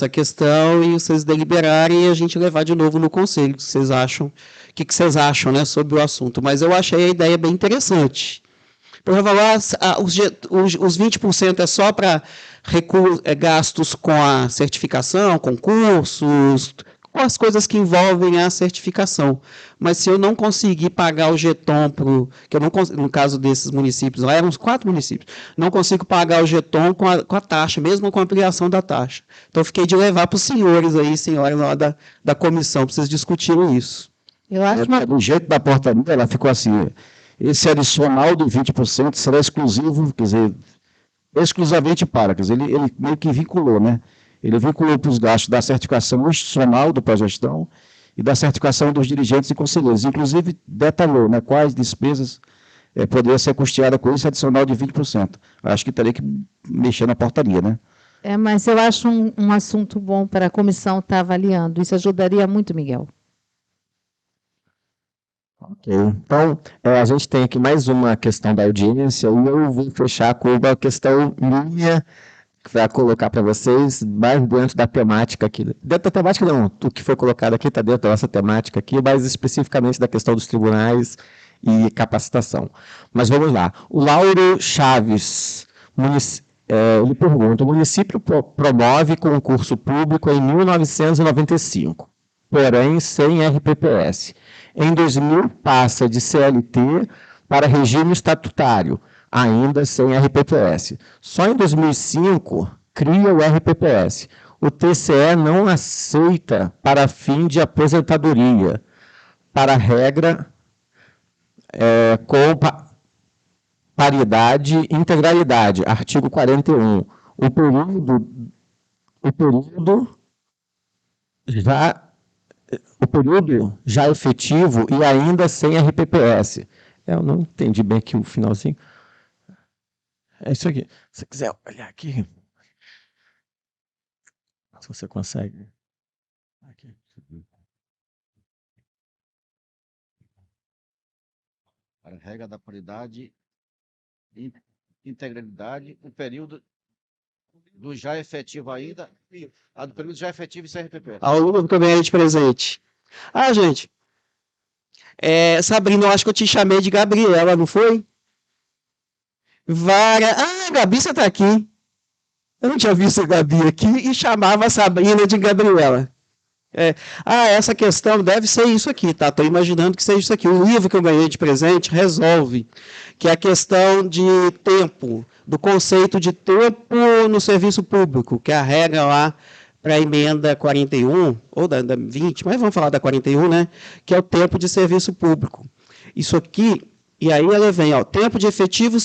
questão e vocês deliberarem e a gente levar de novo no conselho. O que vocês acham, né, sobre o assunto? Mas eu achei a ideia bem interessante. Para falar, os 20% é só para gastos com a certificação, concursos, com as coisas que envolvem a certificação. Mas se eu não conseguir pagar o jeton, que eu não no caso desses municípios, lá eram uns 4 municípios, não consigo pagar o jeton com a taxa, mesmo com a ampliação da taxa. Então, eu fiquei de levar para os senhores aí, senhoras lá da comissão, para vocês discutirem isso. Eu acho Do jeito da portaria, ela ficou assim, esse adicional do 20% será exclusivo, quer dizer, exclusivamente para, quer dizer, ele meio que vinculou, né? Ele vinculou para os gastos da certificação institucional do Progestão e da certificação dos dirigentes e conselheiros. Inclusive, detalhou, né, quais despesas poderiam ser custeadas com esse adicional de 20%. Acho que teria que mexer na portaria, né? Mas eu acho um assunto bom para a comissão estar avaliando. Isso ajudaria muito, Miguel. Ok, então a gente tem aqui mais uma questão da audiência e eu vou fechar com uma questão minha que vai colocar para vocês mais dentro da temática aqui. Dentro da temática não, o que foi colocado aqui está dentro da nossa temática aqui, mas especificamente da questão dos tribunais e capacitação. Mas vamos lá. O Lauro Chaves, ele pergunta, o município promove concurso público em 1995, porém sem RPPS. Em 2000 passa de CLT para regime estatutário, ainda sem RPPS. Só em 2005 cria o RPPS. O TCE não aceita para fim de aposentadoria, para regra com paridade e integralidade, artigo 41. O período já efetivo e ainda sem RPPS. Eu não entendi bem aqui o finalzinho. É isso aqui. Se você quiser olhar aqui. Se você consegue. Aqui. A regra da paridade e integralidade, o período do já efetivo ainda, a do período já efetivo e CRPP. Aluno que eu ganhei de presente. Ah, gente. Sabrina, eu acho que eu te chamei de Gabriela, não foi? Gabi, você tá aqui. Eu não tinha visto a Gabi aqui e chamava a Sabrina de Gabriela. Essa questão deve ser isso aqui, tá? Estou imaginando que seja isso aqui. O livro que eu ganhei de presente resolve, que é a questão de tempo, do conceito de tempo no serviço público, que é a regra lá para a emenda 41, ou da 20, mas vamos falar da 41, né? Que é o tempo de serviço público. Isso aqui, e aí ela vem, tempo de efetivo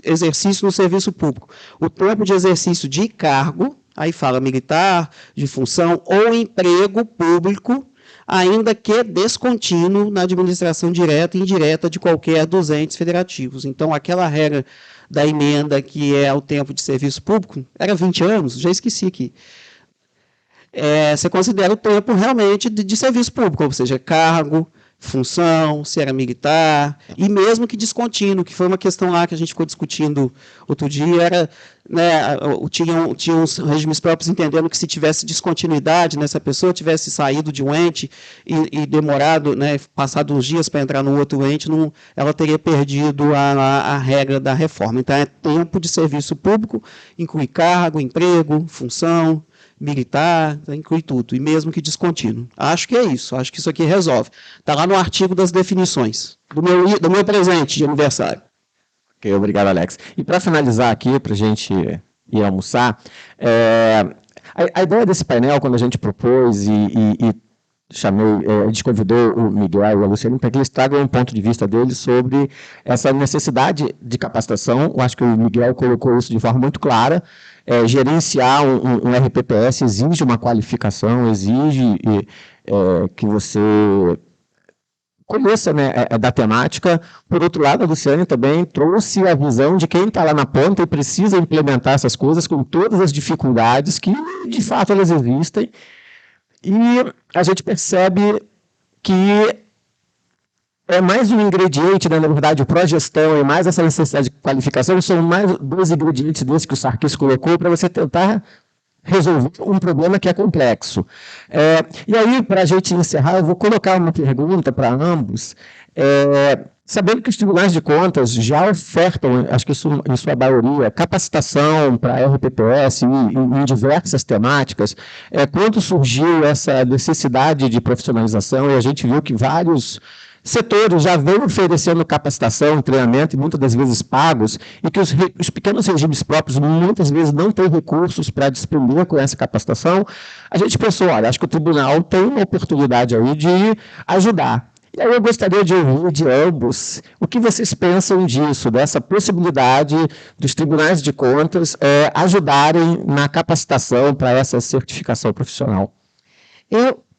exercício no serviço público. O tempo de exercício de cargo, aí fala militar, de função ou emprego público, ainda que descontínuo na administração direta e indireta de qualquer dos entes federativos. Então, aquela regra da emenda, que é o tempo de serviço público, era 20 anos, já esqueci aqui. Você considera o tempo realmente de serviço público, ou seja, cargo, função, se era militar, e mesmo que descontínuo, que foi uma questão lá que a gente ficou discutindo outro dia, tinha uns regimes próprios entendendo que se tivesse descontinuidade, se a pessoa tivesse saído de um ente e demorado, passado uns dias para entrar no outro ente, ela teria perdido a regra da reforma. Então, é tempo de serviço público, inclui cargo, emprego, função, militar, inclui tudo, e mesmo que descontínuo. Acho que é isso, acho que isso aqui resolve. Está lá no artigo das definições, do meu presente de aniversário. Ok, obrigado, Alex. E para finalizar aqui, para a gente ir almoçar, a ideia desse painel, quando a gente propôs a gente convidou o Miguel e a Luciana para que eles tragam um ponto de vista deles sobre essa necessidade de capacitação. Eu acho que o Miguel colocou isso de forma muito clara. Gerenciar um RPPS exige uma qualificação, exige que você conheça da temática. Por outro lado, a Luciane também trouxe a visão de quem está lá na ponta e precisa implementar essas coisas com todas as dificuldades que, de fato, elas existem. E a gente percebe que é mais um ingrediente, na verdade, o pró-gestão e mais essa necessidade de qualificação, são mais 2 ingredientes desses que o Sarkis colocou para você tentar resolver um problema que é complexo. E aí, para a gente encerrar, eu vou colocar uma pergunta para ambos. Sabendo que os tribunais de contas já ofertam, acho que em sua maioria, capacitação para RPPS em diversas temáticas, quando surgiu essa necessidade de profissionalização, e a gente viu que vários setores já vêm oferecendo capacitação, treinamento, e muitas das vezes pagos, e que os pequenos regimes próprios muitas vezes não têm recursos para despender com essa capacitação, a gente pensou, olha, acho que o tribunal tem uma oportunidade aí de ajudar. E aí eu gostaria de ouvir de ambos o que vocês pensam disso, dessa possibilidade dos tribunais de contas ajudarem na capacitação para essa certificação profissional.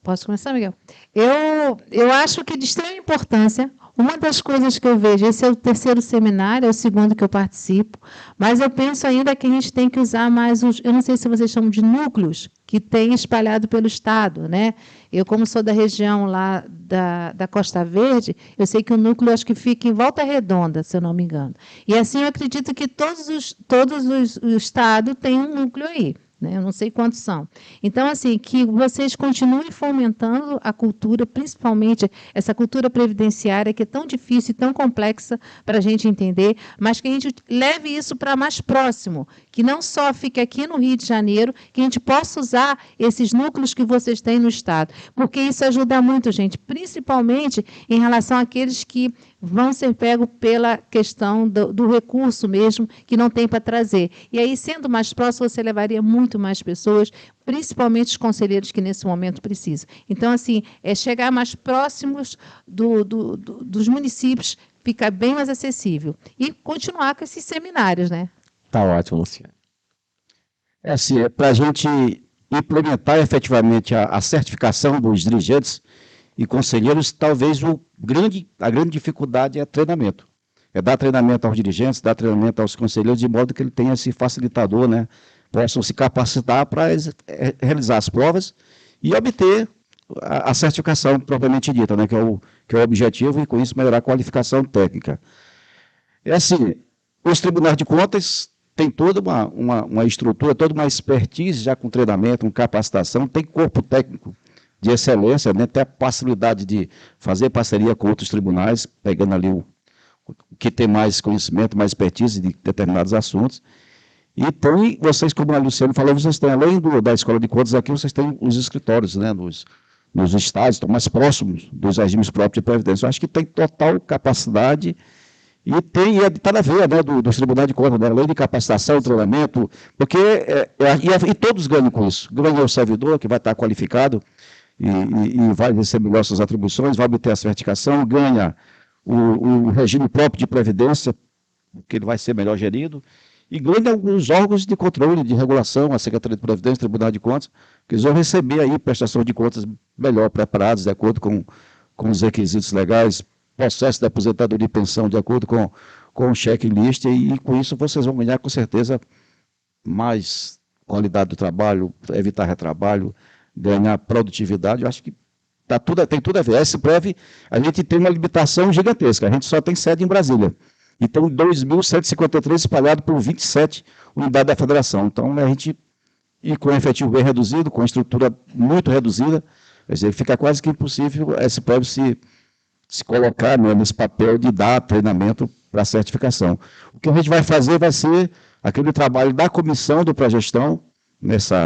Posso começar, Miguel? Eu acho que de extrema importância, uma das coisas que eu vejo, esse é o 3º seminário, é o 2º que eu participo, mas eu penso ainda que a gente tem que usar mais eu não sei se vocês chamam de núcleos, que tem espalhado pelo Estado, né? Eu, como sou da região lá da Costa Verde, eu sei que o núcleo acho que fica em Volta Redonda, se eu não me engano. E assim eu acredito que todos os estados têm um núcleo aí. Eu não sei quantos são. Então, assim, que vocês continuem fomentando a cultura, principalmente essa cultura previdenciária, que é tão difícil e tão complexa para a gente entender, mas que a gente leve isso para mais próximo, que não só fique aqui no Rio de Janeiro, que a gente possa usar esses núcleos que vocês têm no Estado, porque isso ajuda muito, gente, principalmente em relação àqueles que vão ser pegos pela questão do recurso mesmo, que não tem para trazer. E aí, sendo mais próximo, você levaria muito mais pessoas, principalmente os conselheiros que nesse momento precisam. Então, assim, chegar mais próximos dos municípios, ficar bem mais acessível. E continuar com esses seminários, né? Tá ótimo, Luciano. Assim, para a gente implementar efetivamente a certificação dos dirigentes e conselheiros, talvez a grande dificuldade é treinamento. É dar treinamento aos dirigentes, dar treinamento aos conselheiros, de modo que ele tenha esse facilitador, possam se capacitar para realizar as provas e obter a certificação propriamente dita, né, que é o objetivo, e com isso melhorar a qualificação técnica. É assim, os tribunais de contas têm toda uma estrutura, toda uma expertise já com treinamento, com capacitação, tem corpo técnico de excelência, né, tem a possibilidade de fazer parceria com outros tribunais, pegando ali o que tem mais conhecimento, mais expertise de determinados assuntos. E tem, vocês, como a Luciana falou, vocês têm, além da Escola de Contas aqui, vocês têm os escritórios, né, nos estados, estão mais próximos dos regimes próprios de previdência. Eu acho que tem total capacidade e está na veia, né, dos tribunais de contas, né, além de capacitação, treinamento, porque e todos ganham com isso. Ganha o servidor, que vai estar qualificado e vai receber melhor suas atribuições, vai obter a certificação, ganha o regime próprio de previdência, que ele vai ser melhor gerido, e ganha os órgãos de controle, de regulação, a Secretaria de Previdência, o Tribunal de Contas, que eles vão receber aí prestações de contas melhor preparadas, de acordo com os requisitos legais, processo de aposentadoria e pensão, de acordo com o checklist, e com isso vocês vão ganhar, com certeza, mais qualidade do trabalho, evitar retrabalho, ganhar produtividade. Eu acho que tem tudo a ver. A SPREV, a gente tem uma limitação gigantesca, a gente só tem sede em Brasília. Então, 2.153 espalhados por 27 unidades da federação. Então, a gente, e com efetivo bem reduzido, com estrutura muito reduzida, quer dizer, fica quase que impossível a SPREV se colocar, né, nesse papel de dar treinamento para a certificação. O que a gente vai fazer vai ser aquele trabalho da comissão do Progestão,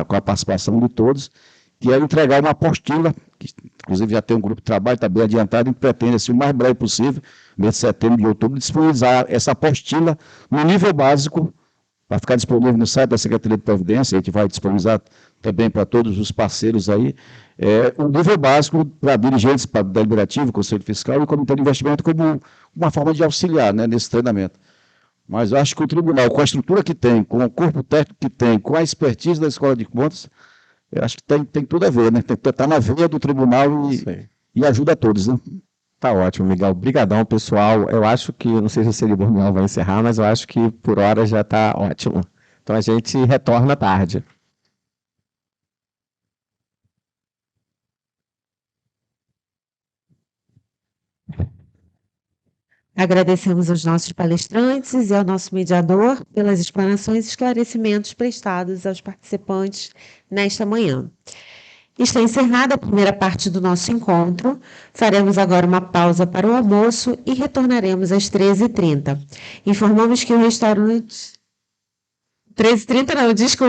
com a participação de todos, que é entregar uma apostila, que inclusive já tem um grupo de trabalho, está bem adiantado, e pretende, assim, o mais breve possível, mês de setembro e outubro, disponibilizar essa apostila no nível básico, vai ficar disponível no site da Secretaria de Previdência, a gente vai disponibilizar também para todos os parceiros aí, o nível básico para dirigentes, para deliberativo, Conselho Fiscal e Comitê de Investimento, como uma forma de auxiliar, né, nesse treinamento. Mas eu acho que o tribunal, com a estrutura que tem, com o corpo técnico que tem, com a expertise da Escola de Contas, eu acho que tem tudo a ver, né? Tem que estar na veia do tribunal e ajuda a todos, né? Tá ótimo, Miguel. Obrigadão, pessoal. Eu acho que, não sei se o cerimonial vai encerrar, mas eu acho que por hora já está ótimo. Então a gente retorna tarde. Agradecemos aos nossos palestrantes e ao nosso mediador pelas explanações e esclarecimentos prestados aos participantes nesta manhã. Está encerrada a primeira parte do nosso encontro. Faremos agora uma pausa para o almoço e retornaremos às 13h30. Informamos que o restaurante... 13h30 não, desculpa.